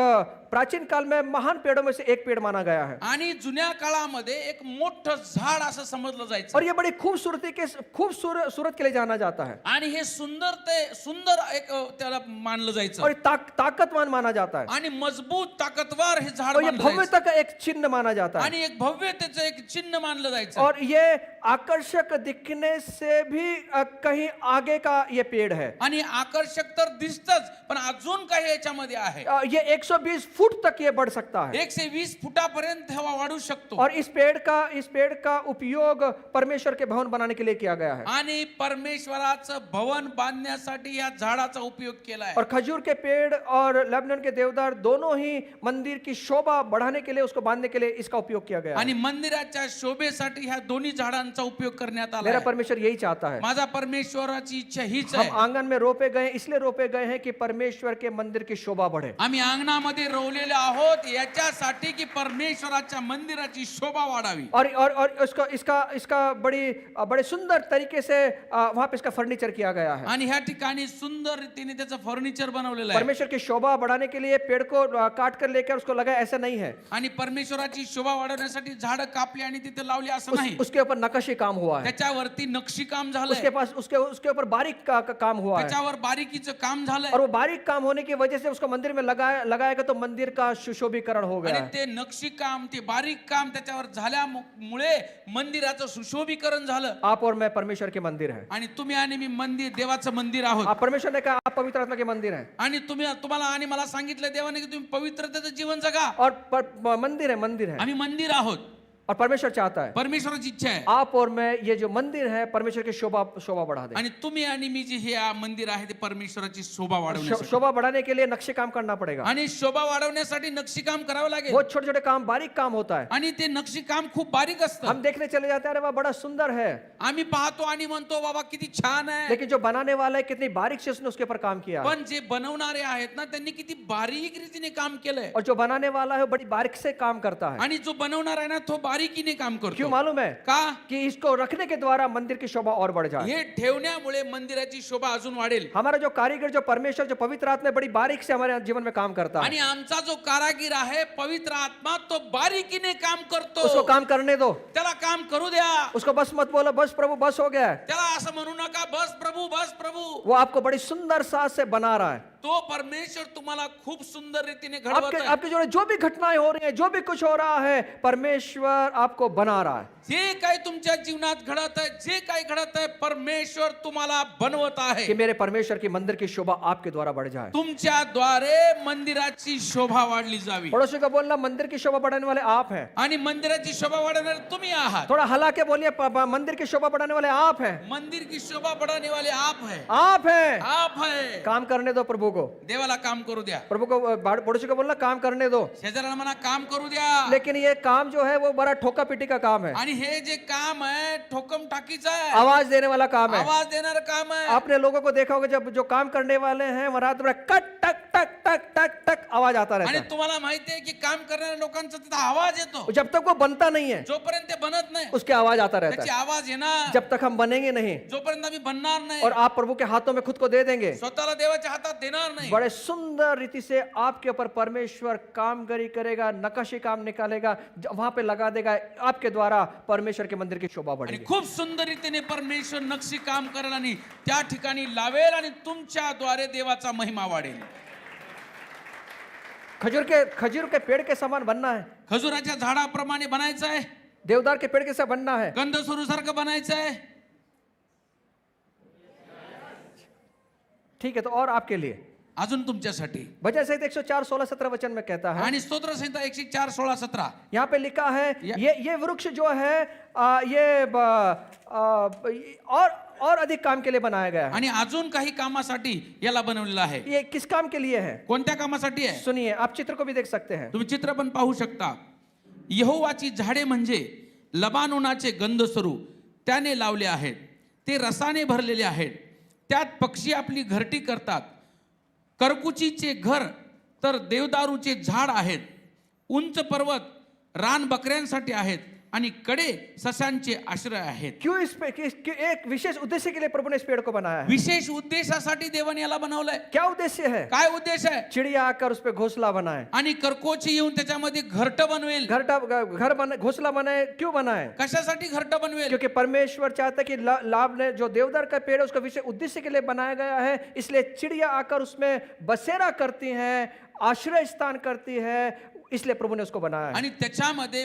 प्राचीन काल में महान पेड़ों में से एक पेड़ माना गया है. आणि जुन्या काळामध्ये एक मोठं झाड असं समजलं जायचं. और ये बड़ी खूबसूरत के लिए जाना जाता है. आणि हे सुंदर एक त्याला मानलं जायचं. और ताकतवान माना जाता है. आणि मजबूत ताकतवार हे झाड और ये मानलं जायचं. भव्यता का एक चिन्ह माना जाता है. आणि एक भव्यतेचं एक चिन्ह मानलं जायचं. और ये आकर्षक दिखने से भी कहीं आगे का ये पेड़ है. आणि आकर्षक तर दिसतच पण अजून काही याच्यामध्ये आहे. ये 120 फुट तक ये बढ़ सकता है. 120 फुटापर्यंत हवा वाढू शकतो. और इस पेड़ का उपयोग परमेश्वर के भवन बनाने के लिए किया गया है. आणि परमेश्वराचं भवन बांधण्यासाठी या झाडाचा उपयोग केला आहे. और खजूर के पेड़ और लेबनान के देवदार दोनों ही मंदिर की शोभा बढ़ाने के लिए, उसको बांधने के लिए इसका उपयोग किया गया है. आणि मंदिराच्या शोभेसाठी ह्या दोन्ही झाडांचा उपयोग करण्यात आला मेरा आहे. परमेश्वर यही चाहता है. माझा परमेश्वराची इच्छा हीच हम आहे. आंगन में रोपे गए इसलिए रोपे गए हैं कि परमेश्वर के मंदिर की शोभा बढ़े. आम्ही अंगणामध्ये रोवलेले आहोत याच्यासाठी की परमेश्वराच्या मंदिराची शोभा वाढावी. और इसका बड़े सुंदर तरीके से वहां पे इसका फर्नीचर किया गया है. आणि ह्या ठिकाणी सुंदर रीतीने त्याचं फर्निचर बनवलेलं आहे. परमेश्वर की शोभा बढ़ाने के लिए पेड़ को काट कर लेकर उसको लगाया ऐसा नहीं है. आणि परमेश्वराची शोभा वाढवण्यासाठी झाडं कापली आणि तिथे लावली असं नाही. उसके ऊपर नकाशा नकाशी काम हुआ है, त्याच्यावरती नक्षीकाम झालंय, उसके पास उसके ऊपर बारीक काम हुआ है, त्याच्यावर बारीकीचं काम झालंय. और वो बारीक काम होने की वजह से उसको मंदिर में लगाया गया, तो मंदिर का सुशोभीकरण हो गया आणि है. ते नक्षीकाम ते बारीक काम त्याच्यावर झाल्यामुळे मंदिराचं सुशोभीकरण झालं. आप और मैं परमेश्वर के मंदिर है. आणि तुम्ही आणि मी मंदिर, देवाचं मंदिर आहोत. आप परमेश्वर ने कहा आप पवित्र आत्मा के मंदिर है, आणि तुम्हाला आणि मला सांगितलं देवाने की तुम्ही पवित्रतेचं जीवन जगा. और मंदिर है. आम्ही मंदिर आहोत. और परमेश्वर चाहता है परमेश्वराची इच्छा आहे. आप और मैं ये जो मंदिर है परमेश्वर की शोभा बढ़ा दे. आणि तुम्ही आणि मी जे हे मंदिर आहे ते परमेश्वराची शोभा वाढवण्यासाठी, शोभा बढ़ाने के लिए नक्शे काम करना पड़ेगा. आणि शोभा वाढवण्यासाठी नक्षीकाम करावं लागेल. बहुत छोटे छोटे काम, बारीक काम होता है. आणि ते नक्षीकाम खूप बारीक असतं. हम देखने चले जाते हैं, अरे वाह बड़ा सुंदर है, आम्ही पाहतो आणि म्हणतो बाबा किती छान आहे. लेकिन जो बनाने वाला है कितनी बारीक से उसने उसके ऊपर काम किया है. पण जे बनवणारे आहेत ना त्यांनी किती बारीक रीतीने काम केलंय. और जो बनाने वाला है वो बड़ी बारीक से काम करता है. आणि जो बनवणार आहे ना तो बारीकीने काम करतो. क्यों मालूम है? का? कि इसको रखने के द्वारा मंदिर की शोभा और बढ़ जाए. हे ठेवण्यामुळे मंदिराची शोभा अजून वाढेल. हमारा जो कारीगर, जो परमेश्वर, जो पवित्र आत्मा बड़ी बारीक से हमारे जीवन में काम करता है. आणि आमचा जो कारागीर आहे पवित्र आत्मा तो बारीकीने काम करतो. उसको काम करने दो, त्याला काम करू द्या. उसको बस मत बोलो बस प्रभु बस हो गया है. त्याला असं म्हणू नका बस प्रभू. वो आपको बड़ी सुंदर साज से बना रहा है. तो परमेश्वर तुम्हाला खूप सुंदर रीतीने घडवत आपके आहे. आपके जो भी घटनाएं हो रही हैं, जो भी कुछ हो रहा है, परमेश्वर आपको बना रहा है. जे काही तुमच्या जीवनात घडत आहे, जे काही घडत आहे, परमेश्वर तुम्हाला बनवत आहे. कि मेरे परमेश्वर की मंदिर की शोभा आपके द्वारा बढ़ जाए. तुमच्या द्वारे मंदिराची शोभा वाढली जावी. पड़ोसी को बोलना मंदिर की शोभा बढ़ाने वाले आप हैं. आणि मंदिराची शोभा वाढवणारे तुम्ही आहात. थोड़ा हला के बोलिए मंदिर की शोभा बढ़ाने वाले आप हैं. मंदिर की शोभा बढ़ाने वाले आप है. आप हैं. आप है. काम करने दो प्रभु को. देवाला काम करू द्या. प्रभु को, पड़ोसी को बोलना काम करने दो. शेजाऱ्याला म्हणा काम करू द्या. लेकिन ये काम जो है वो बड़ा ठोका पीटी का काम है. आणि हे जे काम आहे ठोकम टाकीचं आहे. आवाज देने वाला काम है. आवाज देणार काम आहे. आपने लोगों को देखा होगा जब जो काम करने वाले हैं वो रात में कट टक टक टक टक टक आवाज आता रहता आणि है. तुम्हाला माहिती आहे की काम करणाऱ्या लोकांचा तिथं आवाज येतो. जब तक वो बनता नहीं है जोपर्यंत ते बनत नाही उसके आवाज आता रहता त्याची है. आवाज येणार. जब तक हम बनेंगे नहीं जोपर्यंत आम्ही बनणार नाही, और आप प्रभु के हाथों में खुद को दे देंगे, स्वतःला देवाच्या हातात देणार नाही, बड़े सुंदर रीति से आपके ऊपर परमेश्वर कामगरी करेगा, नकाशी काम निकालेगा, वहां पे लगा देगा. आपके द्वारा परमेश्वर के मंदिर की शोभा आणि बढ़ेगी. खूप सुंदर रीतीने परमेश्वर नक्षी काम करेल आणि त्या ठिकाणी लावेल आणि तुमच्या द्वारे देवाचा महिमा वाढेल. खजूर के पेड़ के समान बनना है. खजुराच्या झाडाप्रमाणे बनायचं आहे. देवदार के पेड़ के साथ बनना है. गंधसुरूसारखं बनायचं आहे. ठीक है, तो और आपके लिए अजून तुमच्यासाठी. भजन संहिता 104 16 17 वचन में कहता है, आणि स्तोत्र संहिता 104 16 17 यहाँ पे लिखा है या- ये वृक्ष जो है ये और अधिक काम के लिए बनाया गया है. आणि अजून काही कामासाठी याला बनवलेलं आहे. ये किस काम के लिए है? कोणत्या कामासाठी आहे? सुनिए, आप चित्र को भी देख सकते हैं. तुम्ही चित्र पण पाहू शकता. यहोवाची झाडे म्हणजे लबानोनाचे गंधसरू त्याने लावले आहेत. ते रसाने भरलेले आहेत. त्यात पक्षी आपली घरटी करतात. करकुचीचे घर तर देवदारूचे झाड आहेत. उंच पर्वत रान बकऱ्यांसाठी आहेत आणि कडे सशांचे आश्रय आहेत. क्यों एक विशेष उद्देश्य के लिए प्रभु ने इस पेड़ को बनाया है. विशेष उद्देशासाठी देवाने याला बनवलंय. क्या उद्देश्य है? काय उद्देश आहे? चिड़िया आकर उस पे घोंसला बनाए, आणि करकोची येऊन त्याच्यामध्ये घरट बनवेल. घर बने, घोंसला बनाए. क्यों बनाए? कशासाठी घरट बनवेल? क्योंकि परमेश्वर चाहता है कि लाभ ने जो देवदार का पेड़ है उसका विशेष उद्देश्य के लिए बनाया गया है. इसलिए चिड़िया आकर उसमें बसेरा करती हैं, आश्रय स्थान करती है, इसलिए प्रभु ने उसको बनाया है. आणि त्याच्यामध्ये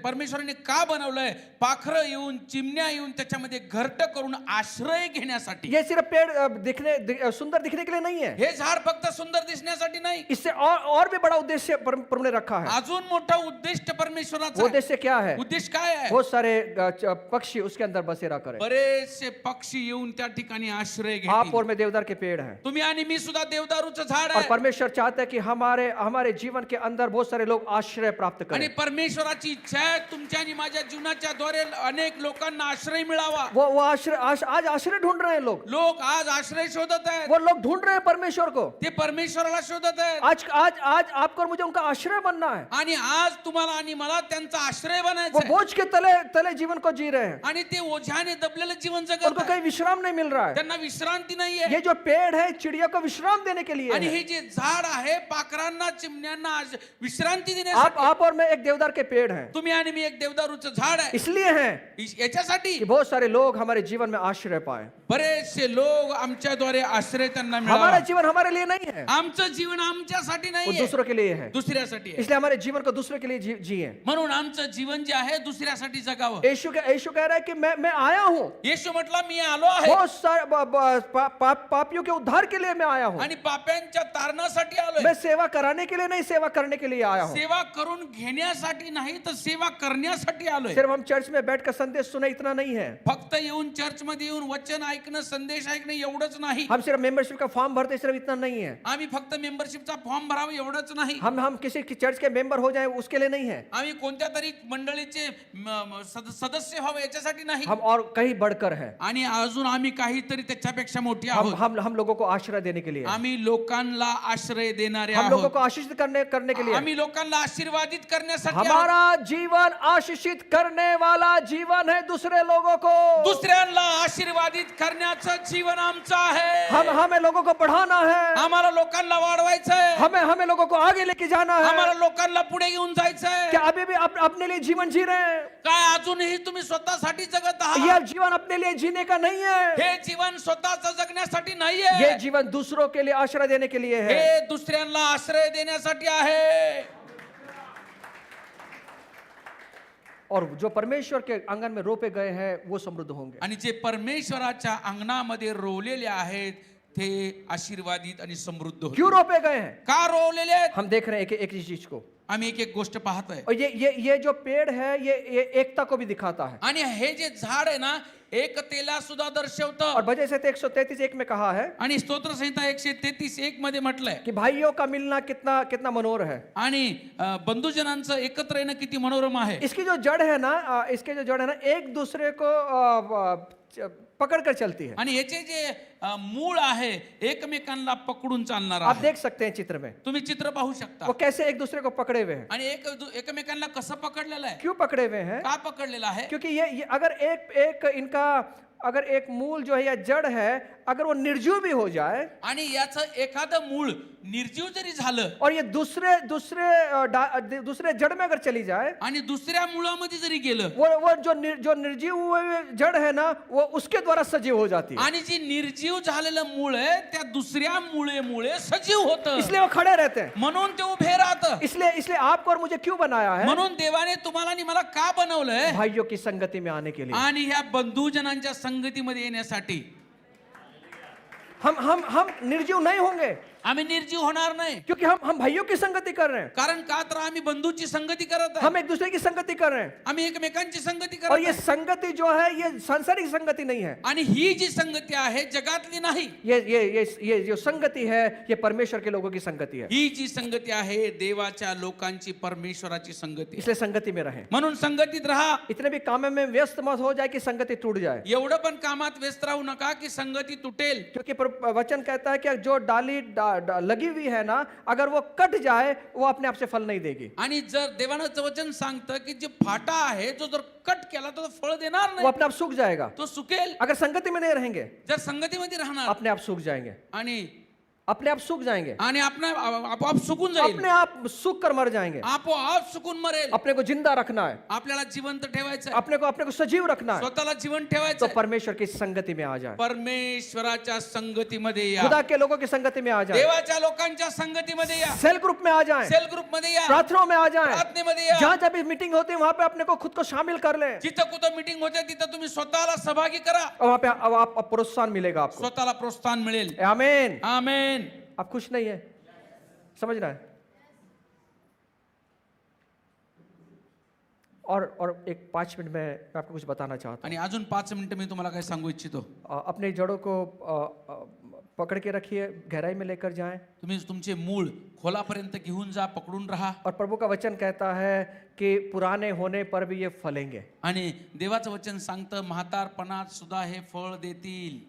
परमेश्वराने का बनवलंय? पाखरं येऊन, चिमण्या येऊन त्याच्यामध्ये घरट करून आश्रय घेण्यासाठी. ये सिर्फ पेड़ सुंदर दिखने के लिए नहीं है. हे झाड फक्त सुंदर दिसण्यासाठी नाही, इससे और भी बड़ा उद्देश्य प्रभु ने रखा है. अजून मोठा उद्दिष्ट परमेश्वराचा वो आहे. उद्देश्य क्या है? उद्देश काय आहे? बहुत सारे पक्षी उसके अंदर बसेरा करें. बरेचसे पक्षी येऊन त्या ठिकाणी आश्रय आप घेतील. और मैं देवदार के पेड़ हैं. तुम्ही आणि मी सुद्धा देवदारूचं झाड और आहे. परमेश्वर चाहता है कि हमारे जीवन के अंदर बहुत सारे लोग आश्रय प्राप्त आणि करें. परमेश्वराची इच्छा आहे तुमच्या आणि माझ्या जीवनाच्या द्वारे अनेक लोकांना आश्रय मिळावा. वो आश्रय आज आश्रय ढूंढ रहे हैं लोग. लोक आज आश्रय शोधत आहेत. वो लोग ढूंढ रहे हैं परमेश्वर को. ते परमेश्वराला शोधत आहेत. आज आपको और मुझे उनका आश्रय बनना है. आणि आज तुम्हाला आणि मला त्यांचा आश्रय वो बनायचा आहे. बोझ के तले जीवन को जी रहे हैं. आणि ते ओझ्याने दबलेलं जीवन जगत उनको आहे. कहीं विश्राम नहीं मिल रहा है. त्यांना विश्रांती नाहीये. ये जो पेड़ है चिड़िया को विश्राम देने के लिए आणि है. हे जे झाड आहे पाखरांना चिमण्यांना विश्रांती आप देण्यासाठी और मैं एक देवदार के पेड़ हैं, तुम्ही आणि मी एक देवदारूचं झाड आहे इसलिए हैं याच्यासाठी कि बहुत सारे लोग हमारे जीवन में आश्रय पाए। बरेचसे लोग आमच्याद्वारे आश्रय त्यांना हमारा मिळावा जीवन हमारे लिए नहीं है, आमचं जीवन आमच्यासाठी वो नाहीये दूसरों के लिए है। दुसऱ्यासाठी आहे. इसलिए हमारे जीवन को दूसरे के लिए जिए। म्हणून आमचं जीवन जे आहे दुसऱ्यासाठी जगावं यीशु कह रहा है कि मैं आया हूँ येशू म्हटला मी आलो आहे बहुत सारे पापियों के उद्धार के लिए मैं आया हूँ। आणि पाप्यांच्या तारणासाठी आलोय मैं सेवा कराने के लिए नहीं, सेवा करने के लिए आया हूँ। सेवा करून घेण्यासाठी नाही तर सेवा करण्यासाठी आलोय सिर्फ हम चर्च में बैठकर संदेश सुने इतना नहीं है, फक्त येऊन चर्च मध्ये येऊन वचन ऐकणं संदेश ऐकणं एवढंच नाही हम सिर्फ मेंबरशिप का फॉर्म भरते सिर्फ इतना नहीं है, आम्ही फक्त मेंबरशिपचा फॉर्म भरावा एवढंच नाही हम किसी की चर्च के मेंबर हो जाए उसके लिए नहीं है, आम्ही कोणत्या तरी मंडळीचे सदस्य व्हावे याच्यासाठी नाही हम और कहीं बढ़कर है। आणि अजून आम्ही काहीतरी त्याच्यापेक्षा मोठी हम आहोत हम लोगों को आश्रय देने के लिए, आम्ही लोकांना आश्रय देणारे हम लोगों आहोत को आशीषित करने के लिए। आम्ही लोकांना आशीर्वादित करण्यासाठी आहोत. हमारा जीवन आशीषित करने वाला जीवन है दूसरे लोगों को। दुसऱ्यांना आशीर्वादित करण्याचं जीवन आमचं आहे हमें लोगों को बढ़ाना है, आम्हाला लोकांना वाढवायचं आहे हमें लोगों को आगे लेके जाना आम्हाला है। लोकांना पुढे घेऊन जायचंय क्या अभी भी अपने लिए जीवन जी रहे हैं? काय अजूनही तुम्ही स्वतःसाठी जगत यह आहात जीवन अपने लिए जीने का नहीं है, हे जीवन स्वतःच जगण्यासाठी ये नाहीये जीवन दूसरों के लिए आश्रय देने के लिए है। हे दुसऱ्यांना आश्रय देण्यासाठी आहे और जो परमेश्वर के आंगन में रोपे गए हैं वो समृद्ध होंगे। आणि जे परमेश्वराच्या अंगणामध्ये रोवलेले आहेत ते आशीर्वादित आणि समृद्ध होतील. क्यों रोपे गए हैं? का रोवलेले आहेत हम देख रहे हैं एक एक चीज को, आम्ही एक एक गोष्ट पाहतोय और ये जो पेड़ है ये एकता को भी दिखाता है। आणि हे जे झाड आहे ना एकतेला सुद्धा दर्शवतं और भजन संहिता 133:1 में कहा है आणि स्तोत्र संहिता 133:1 मध्ये म्हटलंय कि भाइयों का मिलना कितना कितना मनोहर है। आणि बंधुजनांचं एकत्र येणं किती मनोरम आहे इसकी जो जड़ है ना इसके जो जड़ है ना एक दूसरे को पकड़ कर चलती है। आणि याचे जे मूळ आहे एकमेकांना पकडून चालणार आप आहे देख सकते हैं चित्र में तुम्ही चित्र पाहू शकता वो कैसे एक दूसरे को पकड़े हुए हैं। आणि एकमेकांना कसं पकडलेलं आहे क्यों पकड़े हुए हैं? का पकडलेलं आहे क्योंकि ये अगर एक इनका अगर एक मूल जो है या जड़ है अगर वो निर्जीव भी हो जाए आणि याचं एखादं मूळ निर्जीव जरी झालं और ये दूसरे जड़ में अगर चली जाए आणि दुसऱ्या मुळामध्ये जरी गेलं वो जो निर्जीव हुए जड़ है ना वो उसके द्वारा सजीव हो जाती है, आणि जी निर्जीव झालेलं मूळ आहे त्या दुसऱ्या मुळे सजीव होतं इसलिए वो खड़े रहते हैं। म्हणून ते उभे राहतं इसलिए आपको और मुझे क्यों बनाया है? म्हणून देवाने तुम्हाला आणि मला का बनवलंय भाइयों की संगति में आने के लिए। आणि ह्या बंधुजनांच्या संगतीमध्ये येण्यासाठी हम निर्जीव नहीं होंगे आम्ही निर्जीव होणार नाही क्योंकि हम भाइयों की संगति कर रहे हैं, कारण का तर आम्ही बंधूची संगती करत आहे हम एक दूसरे की संगति कर रहे हैं। आम्ही एकमेकांची संगती और करत ये आहे संगति जो है ये सांसारिक संगति नहीं है, आणि ही जी संगती आहे जगातली नाही ये जो संगति है ये परमेश्वर के लोगों की संगति है। ही जी संगती आहे देवाच्या लोकांची परमेश्वराची संगती आहे. इसलिए संगति में रहे, म्हणून संगतीत राहा इतने भी काम में व्यस्त मत हो जाए कि संगति टूट जाए। एवढं पण कामात व्यस्त राहू नका की संगती तुटेल क्योंकि वचन कहता है कि जो डाली लगी हुई है ना अगर वो कट जाए वो अपने आप से फल नहीं देगी। आणि जर देवाचं वचन सांगतं की जे फाटा आहे जो जर कट केला तर फळ देणार वो नाही अपने आप सूख जाएगा। तो सुकेल अगर संगति में नहीं रहेंगे जर संगतीमध्ये राहणार अपने आप सूख जाएंगे, आणि अपने आप सूख जाएंगे, आणि आपोआप सुकून जाईल अपने आप सूख कर मर जाएंगे। आपोआप सुकून मरेल अपने को जिंदा रखना है, आपल्याला जिवंत ठेवायचं आहे अपने को सजीव रखना है, स्वतःला जिवंत तो ठेवायचं आहे. परमेश्वर की संगति में आ जाए, परमेश्वराच्या संगतीमध्ये या खुदा के लोगों की संगति में आ जाए, देवाच्या लोकांच्या संगतीमध्ये या सेल ग्रुप में आ जाए, सेल ग्रुप मध्ये या प्रार्थनाओं में आ जाए, प्रार्थनेमध्ये या जहां जब भी मीटिंग होती है वहां पे अपने को खुद को शामिल कर लें जिथं कुठं मीटिंग होते तिथं तुम्ही स्वतःला सहभागी करा और वहां पे आप प्रोत्साहन मिलेगा आपको। स्वतःला प्रोत्साहन मिळेल आमीन। आमेन आप खुश नहीं है, समझ रहा है? और एक 5 मिनट में मैं आपको कुछ बताना चाहता आणि अजून 5 मिनिटं मी तुम्हाला काय सांगू इच्छितो हूँ। अपने जड़ों को पकड़ के रखिए, गहराई में लेकर जाएं। तुम्ही तुमचे मूळ खोलापर्यंत घेऊन जा पकडून राहा और प्रभु का वचन कहता है कि पुराने होने पर भी ये फलेंगे। आणि देवाचं वचन सांगतं म्हातारपणात सुद्धा हे फळ देतील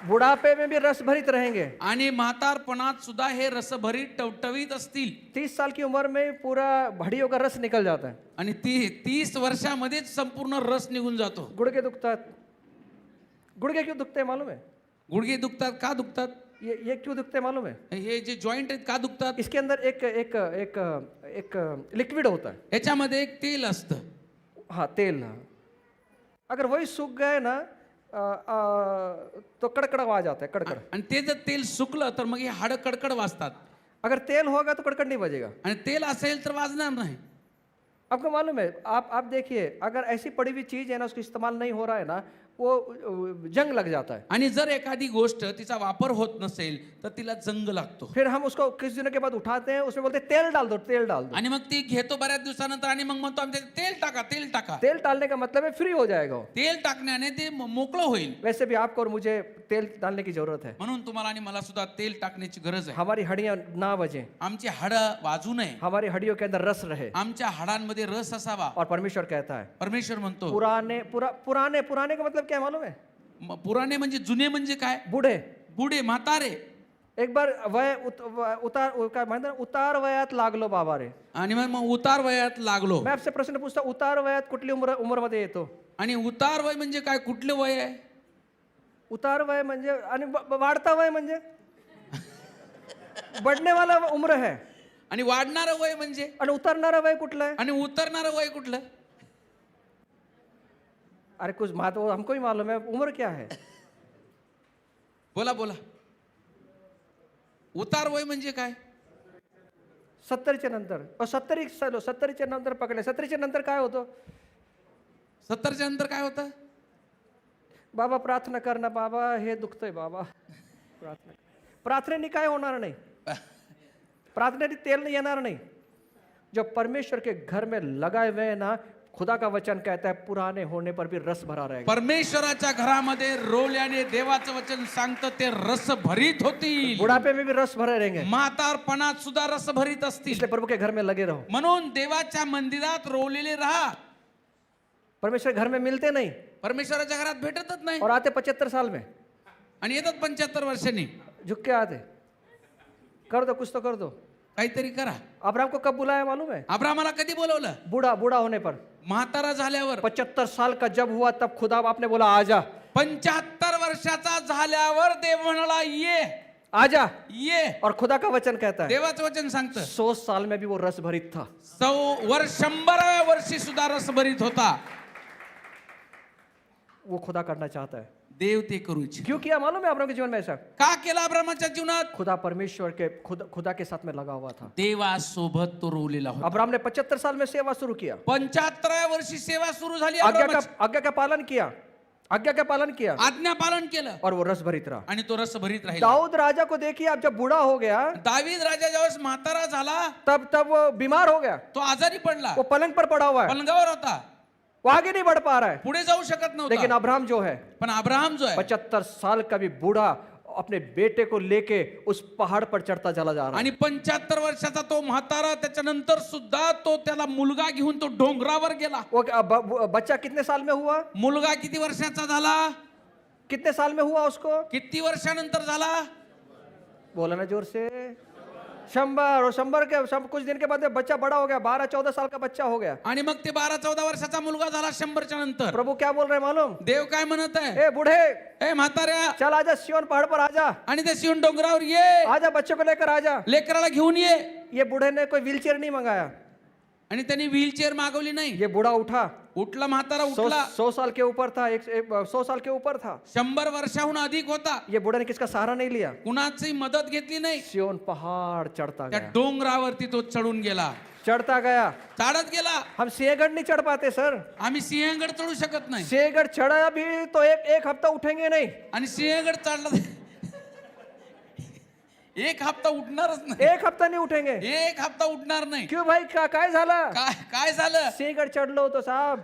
बुढ़ापे में भी रस भरित रहेंगे। आणि म्हातारपणात सुद्धा हे रसभरीत टवटवीत असतील 30 साल की उम्र में पूरा भड़ियों का रस निकल जाता है। आणि 30 वर्षामध्येच संपूर्ण रस निघून जातो गुडघे दुखतात, गुडघे क्यों दुखते हैं मालूम है? गुडघे दुखतात का दुखतात ये क्यों दुखते हैं मालूम है? हे जे जॉइंट आहेत का दुखतात? इसके अंदर एक एक एक एक लिक्विड होता है। याच्यामध्ये एक तेल असतं. हाँ, तेल। अगर वही सूख गए ना तो कड़कड़ आवाज आता है, कड़कड़। आणि ते जर तेल सुकलं तर मग हे हाडं कडकड वाजतात. अगर तेल होगा तो कड़कड़ नहीं बजेगा। आणि तेल असेल तर वाजणार नाही. आपको मालूम है, आप देखिए, अगर ऐसी पड़ी हुई चीज है ना, उसका इस्तेमाल नहीं हो रहा है ना, वो जंग लग जाता है। आणि जर एखादी गोष्ट तिचा वापर होत नसेल तर तिला जंग लागतो. फिर हम उसको कुछ दिनों के बाद उठाते हैं, उसमें बोलते हैं तेल डाल दो, तेल डाल दो। आणि मग ती घेतो बऱ्याच दिवसानंतर आणि मग म्हणतो आमच्या तेल टाका, तेल टाका. तेल डालने का मतलब है फ्री हो जाएगा वो। तेल टाकण्याने ते मोकळं होईल. वैसे भी आपको और मुझे तेल डालने की जरूरत है। म्हणून तुम्हाला आणि मला सुद्धा तेल टाकण्याची गरज आहे. हमारी हड्डियां ना बजें, आमची हाडं वाजू नये, हमारी हड्डियों के अंदर रस रहे। आमच्या हाडांमध्ये रस असावा. और परमेश्वर कहता है, परमेश्वर म्हणतो पुराने पुराने का मतलब क्या है मालूम है? पुराणे म्हणजे जुने म्हणजे काय? बूढ़े। बुढे, म्हातारे. एक बार उतार वयात लागलो बाबा रे। आणि मग उतार वयात लागलो. मैं आपसे प्रश्न पूछता, उतार वयात कुठली उम्र मध्ये येतो? आणि उतार वय म्हणजे काय? कुठलं वय आहे? उतार वय म्हणजे आणि वाढता वय म्हणजे बढ़ने वाला उम्र है। आणि वाढणारं वय म्हणजे? आणि उतरणारा वय कुठलं आहे? आणि उतरणारं वय कुठलं? अरे कुछ महत्व हमको ही मालूम है, उम्र क्या है? बोला बोला. उतार वय म्हणजे काय? 70च्या नंतर. 70च्या नंतर पकडले, 70च्या नंतर काय होतं? 70च्या नंतर काय होतं? बाबा प्रार्थना कर ना, बाबा हे दुखतंय बाबा, प्रार्थनेने काय होणार नाही, प्रार्थनेने तेल नहीं येणार नहीं। जब परमेश्वर के घर में लगाए हुए ना, खुदा का वचन कहता है पुराने होने पर भी रस भरा रहेगा। परमेश्वराच्या घरामध्ये रोल्याने देवाचं वचन सांगतं ते रस भरीत होतील. बुढ़ापे में भी रस भरे रहेंगे, म्हातारपणात सुद्धा रस भरीत असतील. इसलिए प्रभु के घर में लगे रहो। म्हणून देवाच्या मंदिरात रोवलेले राहा. परमेश्वर घर में मिलते नहीं परमेश्वराच्या घरात भेटतच नाही. और आते 75 साल में आणि येतात 75 वर्षांनी. झुक के आते, कर दो कुछ तो कर दो। काहीतरी करा. अब्राहम को कब बुलाया मालूम है? अब्राहमाला कधी बोलवलं? बूढ़ा होने पर, म्हातारा झाल्यावर. 75 साल का जब हुआ तब खुदा आपने बोला आजा, 75 वर्षाचा झाल्यावर देव म्हणाला ये, आजा। ये. और खुदा का वचन कहता है देवाचं वचन सांगतं 100 साल में भी वो रस भरित था। 100व्या वर्षी सुद्धा रस भरीत होता. वो खुदा करना चाहता है। देव ते करू इच्छितो. क्यों किया मालूम है अब्राहम के जीवन में ऐसा? का केला अब्रामाच्या जीवनात? खुदा परमेश्वर के खुदा के साथ में लगा हुआ था। देवासोबत तो रोवलेला होता. अब्राहम ने 75 साल में सेवा शुरू किया, 75व्या वर्षी सेवा सुरू झाली. आज्ञा का पालन किया, आज्ञा पालन केलं और वो रस भरित रहा। आणि तो रस भरीत राहिला. दाऊद राजा को देखिए, अब जब बूढ़ा हो गया, दावीद राजा ज्यावेळेस म्हातारा झाला तब वो बीमार हो गया, तो आजारी पडला. वो पलंग पर पड़ा हुआ है, पलंगावर होता, वो आगे नहीं बढ़ पा रहा है। पुढे जाऊ शकत लेकिन नव्हता. अब्राहम जो है, पण अब्राहम जो आहे 75 साल का भी बूढ़ा अपने बेटे को लेके उस पहाड़ पर चढ़ता चला जा रहा है। आणि 75 वर्षाचा तो म्हातारा त्याच्यानंतर सुद्धा तो त्याला मुलगा घेऊन तो डोंगरावर गेला. वो बच्चा कितने साल में हुआ? मुलगा किती वर्षाचा झाला? कितने साल में हुआ उसको? किती वर्षानंतर झाला? बोला ना जोर से। 100, और 100 के कुछ दिन के बाद बच्चा बड़ा हो गया, 12-14 साल का बच्चा हो गया। आणि मग ते 12-14 वर्षाचा मुलगा झाला 100च्या नंतर. प्रभु क्या बोल रहे हैं मालूम? देव काय म्हणत आहे? ए बूढ़े, ए म्हाताऱ्या, चल आजा सिय्योन पहाड़ पर आजा, आणि ते सिय्योन डोंगरावर ये, आजा बच्चे को लेकर आजा। लेकराला घेऊन ये. ये बूढ़े ने कोई व्हीलचेयर नहीं मंगाया, आणि त्यांनी व्हीलचेअर मागवली नाही. ये बूढ़ा उठा, उठला, म्हातारा उठला. 100 साल के ऊपर था, 100 साल के ऊपर था। 100 वर्षाहून अधिक होता. ये बूढ़े ने किसका सहारा नहीं लिया, कुणाची मदत घेतली नाही. सिय्योन पहाड़ चढ़ता त्या गया, डोंगरावरती तो चढून गेला, चढ़ता गया। चाडत गेला. हम सिंहगढ़ नहीं चढ़ पाते सर, आम्ही सिंहगड चढू शकत नाही. सिंहगढ़ चढ़ा भी तो एक हफ्ता उठेंगे नहीं, आणि सिंहगड चढला एक हप्ता उठणारच नाही. एक हफ्ता नहीं उठेंगे। एक हप्ता उठणार नाही. क्यों भाई, काय झालं? काय झालं? सिंहगढ़ चढ़ लो तो साहब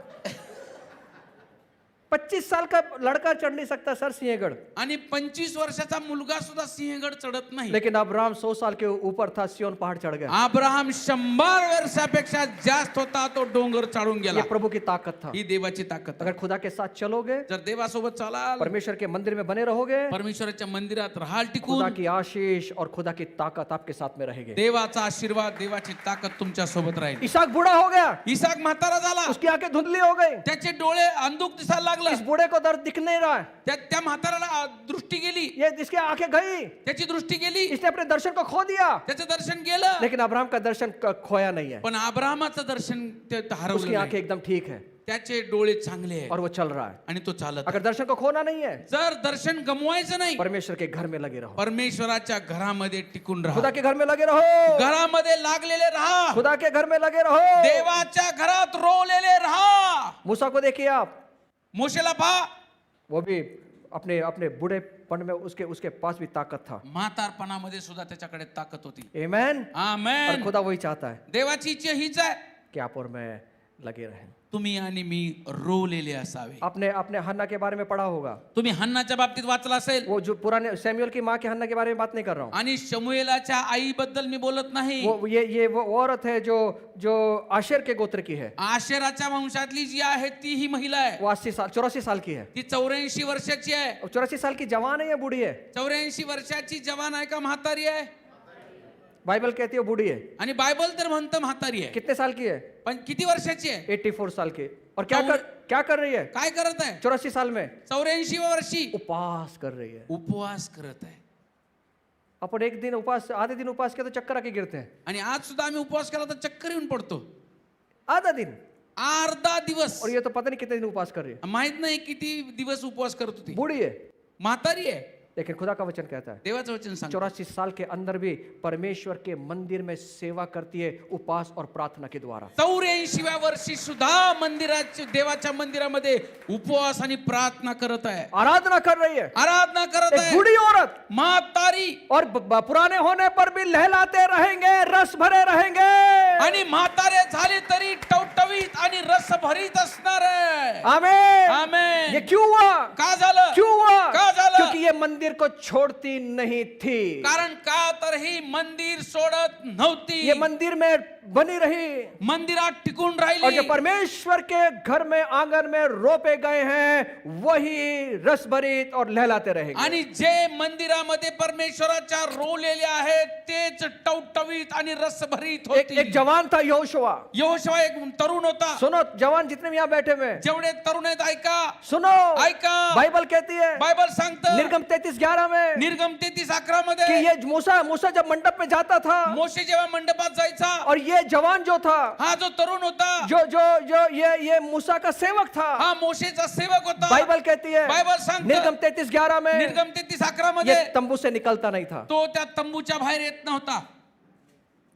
25 साल का लड़का चढ़ नहीं सकता सर सिंहगढ़। आणि 25 वर्षाचा मुलगा सुद्धा सिंहगड चढत नाही. लेकिन अब्राहम 100 साल के ऊपर था, सिय्योन पहाड़ चढ़ गया। अब्राहम 100 वर्षापेक्षा जास्त होता, तो डोंगर चढून गेला. ये प्रभु की ताकत था। ही देवाची ताकद. अगर खुदा के साथ चलोगे, जर देवासोबत चालाल, परमेश्वर के मंदिर में बने रहोगे, परमेश्वराच्या मंदिरात राहाल खुदा टिकून, की आशीष और खुदा की ताकत आपके साथ में रहेगी। देवाचा आशीर्वाद, देवाची ताकद तुमच्या सोबत राहील. इसहाक बूढ़ा हो गया, इसाक म्हातारा झाला, उसकी आंखें धुंधली हो गई, त्याचे डोळे अंधुक दिसायला लागले. लागलं इस बूढ़े को दर्द दिख नहीं रहा है, त्या म्हाताऱ्याला दृष्टी गेली, ये इसकी आंखें गई, त्याची दृष्टी गेली, इसने अपने दर्शन को खो दिया, त्याचं दर्शन गेलं, लेकिन अब्राहम का दर्शन खोया नहीं है, पण अब्राहमाचं दर्शन ते हरवलं उसकी नाही. आंखें एकदम ठीक है त्याचे डोळे चांगले आहेत और वो चल रहा है. आणि तो चालत अगर दर्शन को खोना नहीं है, जर दर्शन गमवायचं नाही, परमेश्वर के घर में लगे रहो, परमेश्वराच्या घरामध्ये टिकून राहा, खुदा के घर में लगे रहो, घरामध्ये लागलेले राहा, खुदा के घर में लगे रहो. देवाच्या घरात रोवलेले राहा. मूसा को देखिए आप, मोशेला पहा, वो भी अपने अपने बूढ़ेपन में उसके उसके पास भी ताकत था. म्हातारपणामध्ये सुद्धा त्याच्याकडे ताकद होती. आमेन. और आमेन. खुदा वही चाहता है देवाची इच्छा हीच आहे, कि आप और मैं लगे रहें. तुम्ही आणि मी रोवलेले असावे. आपने अपने हन्ना के बारे में पढ़ा होगा, तुम्ही हन्नाच्या बाबतीत वाचला असेल, वो जो पुराने सैमुअल की माँ के हन्ना के बारे में बात नहीं कर रहा हूँ. आणि शमूएलाच्या आईबद्दल मी बोलत नाही. वो ये वो औरत है जो जो आशेर के गोत्र की है. आशेराच्या वंशातली जी आहे ती ही महिला आहे. वो 84 साल की है. ती 84 वर्षाची आहे. 84 साल की जवान है या बूढ़ी है? 84 वर्षाची जवान आहे का म्हातारी आहे? बाइबल कहती है वो बूढ़ी है. आणि बायबल तर म्हणतं म्हातारी आहे. कितने साल की है? पण किती वर्षाची आहे? 84 साल की. और क्या कर रही है? काय करत आहे? 84 साल में 84 वर्षी उपवास कर रही है. उपवास करत आहे. अपन एक दिन उपवास, आधे दिन उपवास किया तो चक्कर आके गिरते हैं. आणि आज सुद्धा आम्ही उपवास केला तर चक्कर येऊन पडतो. आधा दिन. अर्धा दिवस. और ये तो पता नहीं कितने दिन उपवास कर रही है. माहित नाही किती दिवस उपवास करत होती. बूढ़ी है, म्हातारी आहे. लेकिन खुदा का वचन कहता है देवाचं वचन सांगतं 84 साल के अंदर भी परमेश्वर के मंदिर में सेवा करती है उपवास और प्रार्थना के द्वारा. 84व्या वर्षी सुद्धा मंदिराच्या देवाच्या मंदिरामध्ये उपवास आणि प्रार्थना करत आहे. आराधना कर रही है. आराधना करत एक आहे. बूढ़ी औरत, म्हातारी. और पुराने होने पर भी लहलाते रहेंगे, रस भरे रहेंगे. आणि म्हातारे झाले तरी टवटवीत आणि रस भरीत असणार आहे. आमेन. आमेन. ये क्यों हुआ? का झालं? क्यों हुआ? का झालं? क्योंकि ये मंदिर को छोड़ती नहीं थी. कारण का तर ही मंदिर सोडत नव्हती. ये मंदिर में बनी रही. मंदिरात टिकून और जो राहिली. परमेश्वर के घर में आंगन में रोपे गए हैं वही रस भरित और लहलाते रहेंगे. आणि जे मंदिरामध्ये परमेश्वराच्या रोवलेले आहेत तेच टवटवीत आणि रस भरीत होती. एक जवान था यहोशुआ. यहोशुआ एक तरुण होता. सुनो जवान जितने भी यहाँ बैठे हुए हैं, जेवढे तरुण आहेत ऐका. सुनो. ऐका. बाइबल कहती है बायबल सांगतं निर्गम 33:11 में निर्गम 33:11 कि मध्ये ये मूसा जब मंडप में जाता था मोशे जेव्हा मंडपात जायचा, और ये जवान जो था, हा जो तरुण होता, जो जो जो ये मूसा का सेवक था. हा मोशेचा सेवक होता. बाइबल कहती है बायबल सांगतं निर्गम 33:11 में निर्गम 33:11 ये मध्ये तंबू से निकलता नहीं था. तो त्या तंबूच्या बाहेर येत नव्हता.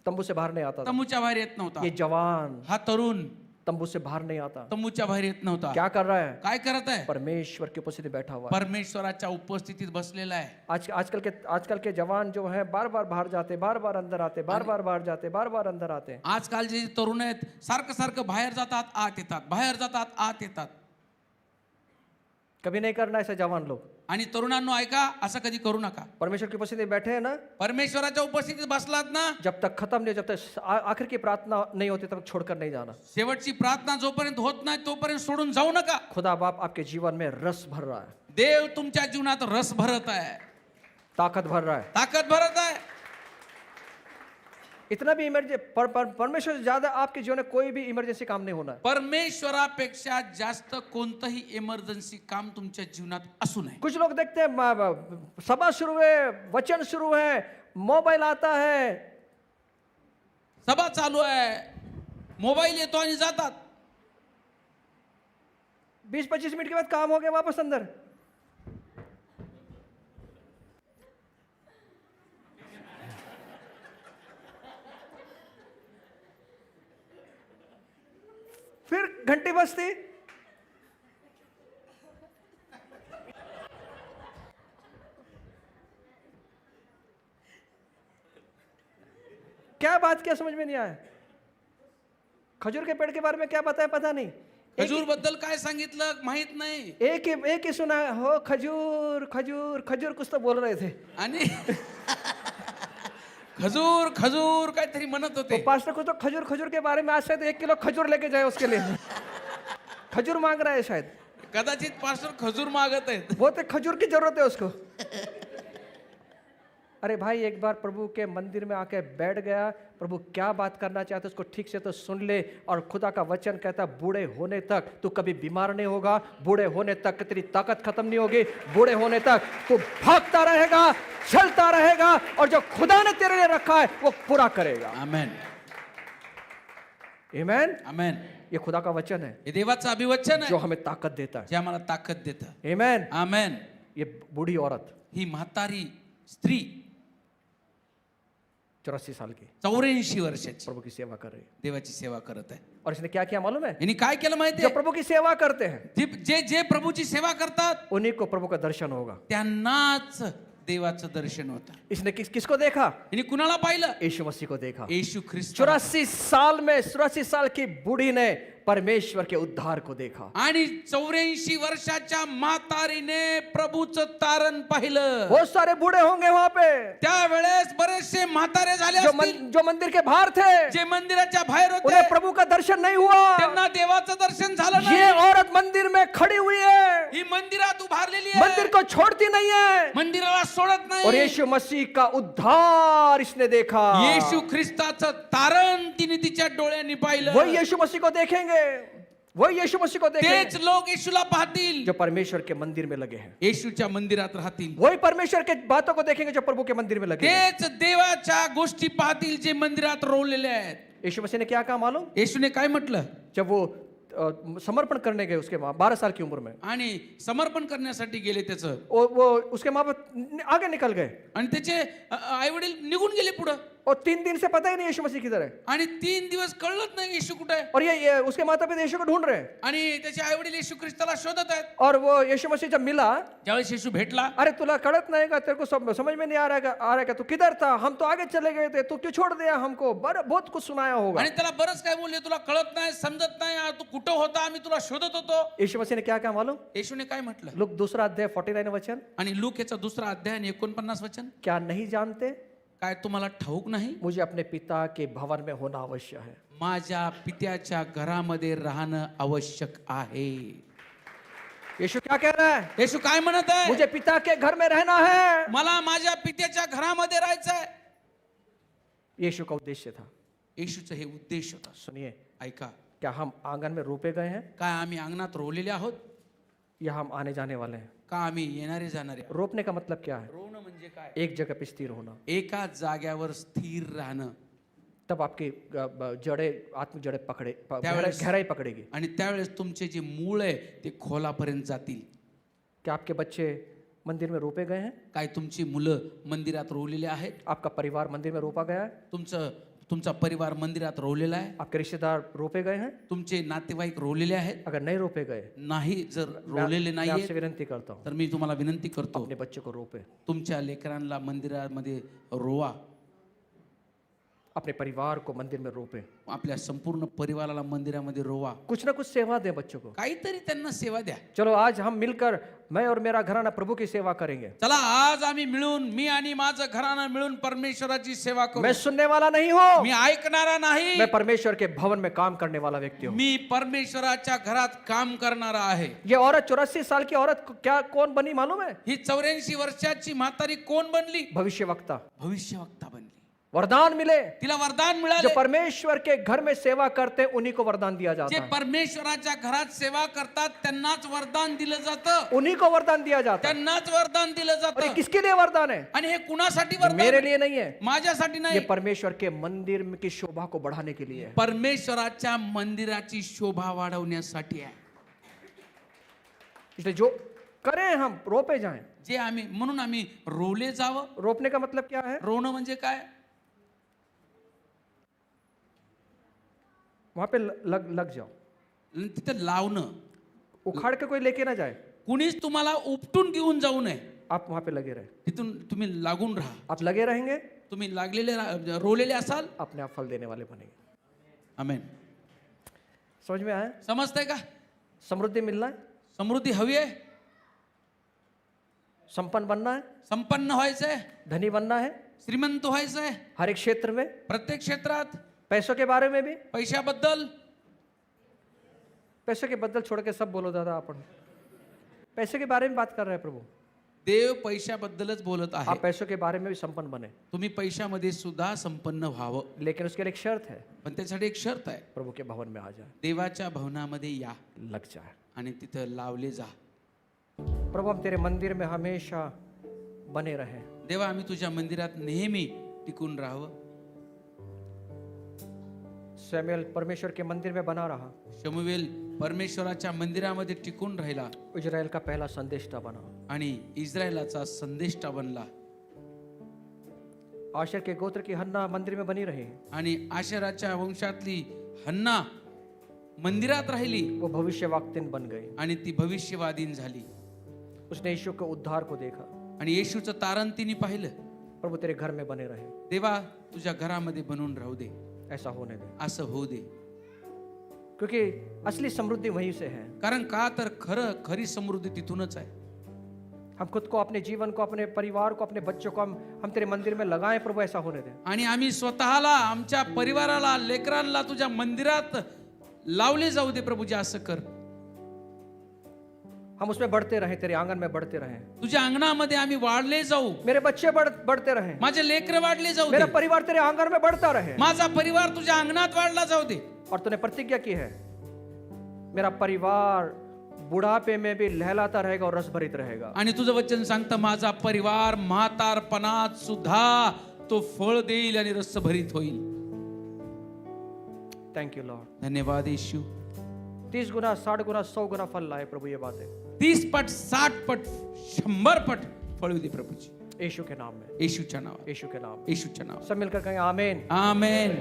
तंबू से बाहर नहीं आता था. तंबूच्या बाहेर येत नव्हता. ये जवान हा तरुण तंबू से बाहर नहीं आता. तंबूच्या बाहेर येत नव्हता. क्या कर रहा है? काय करत आहे? परमेश्वर की उपस्थिति बैठा हुआ है. परमेश्वराच्या उपस्थितीत बसलेला आहे. आजकल के जवान जो हैं बार बार बाहर जाते, बार बार अंदर आते, बार बार बाहर जाते, बार बार अंदर आते. आजकाल जे तरुण आहेत सारखं सारखं बाहेर जातात आत येतात, बाहेर जातात आत येतात. कभी नहीं करना ऐसा जवान लोग. आणि तरुणांनो ऐका, असं कधी करू नका. परमेश्वर की उपस्थिति में बैठे हैं ना, परमेश्वराच्या उपस्थितीत बसलात ना, जब तक खत्म नहीं, जब तक आखिर की प्रार्थना नहीं होती तब तक छोड़कर नहीं जाना. शेवटची प्रार्थना जोपर्यंत होत नाही तोपर्यंत सोडून जाऊ नका. खुदा बाप आपके जीवन में रस भर रहा है, देव तुमच्या जीवनात रस भरत आहे, ताकत भर रहा है. ताकद भरत आहे. इतना भी परमेश्वर से ज्यादा आपके जीवन में कोई भी इमरजेंसी काम नहीं होना है. परमेश्वरापेक्षा जास्त कोणतंही इमर्जन्सी काम तुमच्या जीवनात असू नये. कुछ लोग देखते हैं सभा शुरू है, वचन शुरू है, मोबाइल आता है, सभा चालू आहे, मोबाईल येतो आणि जातात. 20-25 मिनट के बाद काम हो गया, वापस अंदर. फिर घंटी बजती, क्या बात, क्या समझ में नहीं आया. खजूर के पेड़ के बारे में क्या बताया पता नहीं. खजूर बद्दल काय सांगितलं माहित नाही. एक ही सुना हो, खजूर खजूर खजूर कुछ तो बोल रहे थे. आणि खजूर खजूर काहीतरी म्हणत तो होते. पास्टर को तो खजूर के बारे में आज शायद 1 किलो खजूर लेके जाए उसके लिए. खजूर मांग रहा है शायद. कदाचित पास्टर खजूर मागत आहेत. बहुत खजूर की जरूरत है उसको. अरे भाई एक बार प्रभु के मंदिर में आके बैठ गया, प्रभु क्या बात करना चाहते उसको ठीक से तो सुन ले। और खुदा का वचन कहता है बूढ़े होने तक तू कभी बीमार नहीं होगा, बूढ़े होने तक तेरी ताकत खत्म नहीं होगी, बूढ़े होने तक तू भागता रहेगा, चलता रहेगा, और जो खुदा ने तेरे लिए रखा है वो पूरा करेगा। आमेन, आमेन। आमेन। ये खुदा का वचन है हे देवाचं अभिवचन जो आहे हमें ताकत देता जे आम्हाला ताकद देतं। है। आमेन। आमेन। ये बूढ़ी औरत ही म्हातारी स्त्री 84 साल की 84 वर्षाची प्रभु की सेवा कर रही है। देवाची सेवा करत आहे। और इसने क्या किया मालूम है? यांनी काय केलं जो माहितीये? प्रभु की सेवा करते हैं जे जे प्रभूची सेवा करतात उन्हीं को प्रभु का दर्शन होगा। त्यांनाच देवाचं दर्शन होतं। इसने किसको देखा? यांनी कुणाला पाहिलं? यीशु मसीह को देखा। येशू ख्रिस्त। 84 साल में 84 साल की बूढ़ी ने परमेश्वर के उद्धार को देखा। आणि 84 वर्षाच्या म्हातारीने प्रभूचं तारण पाहिलं। बहुत सारे बूढ़े होंगे वहां पे त्यावेळेस बरेचसे म्हातारे झाले असतील जो मंदिर के बाहर थे, जे मंदिराच्या बाहेर होते, उन्हें प्रभु का दर्शन नहीं हुआ। त्यांना देवाचं दर्शन झालं ये नाही। औरत मंदिर में खड़ी हुई है, ही मंदिरात उभारलेली आहे, मंदिर को छोड़ती नहीं है, मंदिराला सोडत और नाही। यीशु मसीह का उद्धार इसने देखा। येशू ख्रिस्ताचं तारण तिने तिच्या डोळ्यांनी पाहिलं। वही यीशु मसीह को देखेंगे, वही यीशु मसीह को तेच देखेंगे लोक येशूला पाहतील, जो परमेश्वर के मंदिर में लगे हैं। येशूच्या मंदिरात राहतील। वही परमेश्वर के बातों को देखेंगे जो प्रभु के मंदिर में लगे हैं। तेच देवाच्या गोष्टी पाहतील जे मंदिरात रोवलेले आहेत। यीशु मसीह ने क्या कहा मालूम? येशूने काय म्हटलं? जब वो समर्पण करने गए उसके 12 साल की उम्र में, आणि समर्पण करण्यासाठी गेले त्याचं, वो उसके माँ बाप आगे निकल गए आणि त्याचे आई वडील निघून गेले पुढं, और 3 दिन से पता ही नहीं यीशु मसीह किधर है। आणि 3 दिवस कळलंच नाही येशू कुठे आहे। और ये उसके माता पिता यीशु को ढूंढ रहे हैं, आणि त्याचे आई वडील येशू ख्रिस्ताला शोधत आहेत। और वो यीशु मसीह जब मिला, ज्यावेळेस येशू भेटला, अरे तुला कड़त नहीं का, तेरे को समझ में नहीं आ रहा है, तू किधर था? हम तो आगे चले गए थे, तू क्यों छोड़ दिया हमको? बहुत कुछ सुनाया होगा। आणि त्याला बरंच काय बोलले, तुला कळत नाही, समजत नाही, तू कुठं होता, आम्ही तुला शोधत होतो। यीशु मसीह ने क्या कहा मालूम? येशूने काय म्हटलं? लूक 2 अध्याय 49 वचन, आणि लूक याचा 2 अध्याय आणि 49 वचन, क्या नहीं जानते काय तुम्हाला ठाऊक नाही? मुझे अपने पिता के भवन में होना अवश्य है। माझ्या पित्याच्या घरामध्ये राहणं आवश्यक आहे। यीशु क्या कह रहा है? येशू काय म्हणत आहे? मुझे पिता के घर में रहना है। मला माझ्या पित्याच्या घरामध्ये राहायचंय। यीशु का उद्देश्य था। येशूचं हे उद्देश होता। सुनिए, ऐका, क्या हम आंगन में रोपे गए हैं काय आम्ही अंगणात रोवलेले आहोत या हम आने जाने वाले हैं? का आम्ही येणारे जाणारे? रोपने का मतलब क्या है? रोवणं म्हणजे काय? एक जगह पे स्थिर होना। एका जाग्यावर स्थिर राहणं। तब आपकी जड़े आत्मिक जड़े त्यावेळेस- गहराई पकड़ेगी। आणि त्यावेळेस तुमचे जे मूळ आहे ते खोलापर्यंत जातील। क्या आपके बच्चे मंदिर में रोपे गए हैं? काय तुमची मुलं मंदिरात रोवलेले आहेत? आपका परिवार मंदिर में रोपा गया है? तुमचा परिवार मंदिरात रोवलेला आहे? आपके रिश्तेदार रोपे गए हैं? तुमचे नातेवाईक रोवलेले आहेत? अगर नहीं रोपे गए, नाही, जर रोवलेले मैं नाहीये आपसे विनंती करता हूँ, तर मी तुम्हाला विनंती करतो, अपने बच्चे को रोपे, तुमच्या लेकरांना मंदिरामध्ये रोवा, अपने परिवार को मंदिर में रोपे, आपल्या संपूर्ण परिवाराला मंदिरामध्ये रोवा, कुछ ना कुछ सेवा दे बच्चों को। काहीतरी त्यांना सेवा द्या। चलो आज हम मिलकर, मैं और मेरा घराना प्रभु की सेवा करेंगे। चला आज आम्ही मिळून, मी आणि माझं घराणं मिळून परमेश्वराची सेवा करू। मैं सुनने वाला नहीं हूँ, मी ऐकणारा नाही, मैं परमेश्वर के भवन में काम करने वाला व्यक्ति हूँ। मी परमेश्वराच्या घरात काम करणारा आहे। ये औरत 84 साल की औरत क्या कौन बनी मालूम है? ही 84 वर्षाची म्हातारी कोण बनली? भविष्यवक्ता। भविष्यवक्ता बनली। वरदान मिले। तिला वरदान जो मिळाले। परमेश्वर के घर में सेवा करते हैं उन्हीं को वरदान दिया जे जाता है, परमेश्वराच्या घरात सेवा करतात त्यांनाच वरदान दिलं जातं। उन्हीं को वरदान दिया जाता है। त्यांनाच वरदान दिलं और ये जातं। किसके लिए वरदान है? आणि हे कुणासाठी ये मेरे वरदान? लिए नहीं है, माझ्यासाठी ये नाही, परमेश्वर के मंदिर की शोभा को बढ़ाने के लिए है। परमेश्वराच्या मंदिराची शोभा वाढवण्यासाठी आहे। इसलिए जो करें हम रोपे जाएं। जे आम्ही, म्हणून आम्ही रोवले जावं। रोपने का मतलब क्या है? रोवणं म्हणजे काय? वहां पे लग जाओ, तिथं लावणं। उखाड़ के कोई लेके ना जाए, कुणीच तुम्हाला उपटून घेऊन जाऊ नये। आप वहां पे लगे रहे। तिथून तुम्ही लागून राहा। आप लगे रहेंगे, तुम्ही लागलेले रोवलेले असाल, अपने आप फल देने वाले बनेंगे। आमेन। समझ में आया? समजतंय का? समृद्धि मिलना है, समृद्धी हवी आहे, संपन्न बनना है, संपन्न व्हायचंय, धनी बनना है, श्रीमंत व्हायचंय, हर एक क्षेत्र में, प्रत्येक क्षेत्रात। पैसों के बारे में भी। पैशाबद्दल, पैसों के बद्दल छोड़ के सब बोलो दादा, अपन पैसे के बारे में बात कर रहे हैं प्रभु। देव पैशाबद्दलच बोलत आहे. आप पैसों के बारे में भी संपन्न बने, तुम्ही पैशामध्ये सुद्धा संपन्न व्हावं, लेकिन उसके लिए एक शर्त है, पण त्यासाठी एक शर्त आहे. प्रभु के भवन में आ जाए, देवाच्या भवनामध्ये या लग जाए. आणि तिथं लावले जा. प्रभु हम तेरे मंदिर में हमेशा बने रहें. देवा आम्ही तुझ्या मंदिरात नेहमी टिकून राहावं. सैमुएल परमेश्वर के मंदिर में बना रहा, शमूएल परमेश्वराच्या मंदिरामध्ये टिकून राहिला इजराइल का पहला संदेष्टा बना. आणि इस्रायलाचा संदेष्टा बनला. आशर के गोत्र की हन्ना मंदिर में बनी रही, आणि आशेराच्या वंशातली हन्ना मंदिरात राहिली वो भविष्यवक्तिन बन गई. आणि ती भविष्यवादीन झाली. उसने यीशु के उद्धार को देखा. आणि येशूचं तारण तिने पाहिलं. प्रभु तेरे घर में बने रहे, देवा तुझ्या घरामध्ये बनून राहू दे, ऐसा होने दे, असं होऊ दे. क्योंकि असली समृद्धि वहीं से है. कारण का तर खरी समृद्धी तिथूनच आहे. हम खुद को, अपने जीवन को, अपने परिवार को, अपने बच्चों को हम तेरे मंदिर में लगाएं प्रभु, ऐसा होने दे. आणि आम्ही स्वतःला, आमच्या परिवाराला, लेकरांना तुझ्या मंदिरात लावले जाऊ दे प्रभू. जे असं कर, हम उसमें बढ़ते रहें, तेरे आंगन में बढ़ते रहें. तुझ्या अंगणामध्ये आम्ही वाढले जाऊ. मेरे बच्चे बढ़ते रहें, माझे लेकर वाढले जाऊ मेरा दे. परिवार तेरे आंगन में बढ़ता रहे. माझा परिवार तुझ्या अंगणात वाढला जाऊ दे. और तूने प्रतिज्ञा की है, मेरा परिवार बुढ़ापे में भी लहलाता रहेगा और रस भरित रहेगा. आणि तुझं वचन सांगतं माझा परिवार म्हातारपणात सुद्धा तो फळ देईल आणि रस भरीत होईल. Thank you Lord. धन्यवाद येशू. 30 गुना, 60 गुना, 100 गुना फल लाए प्रभु. ये बातें 30 पट, 60 पट, 100 पट फळू दे प्रभूची. यीशु के नाम में, येशूच्या नावात, यीशु के नाम में. येशूच्या नावात. सब मिलकर कहें आमीन. आमेन.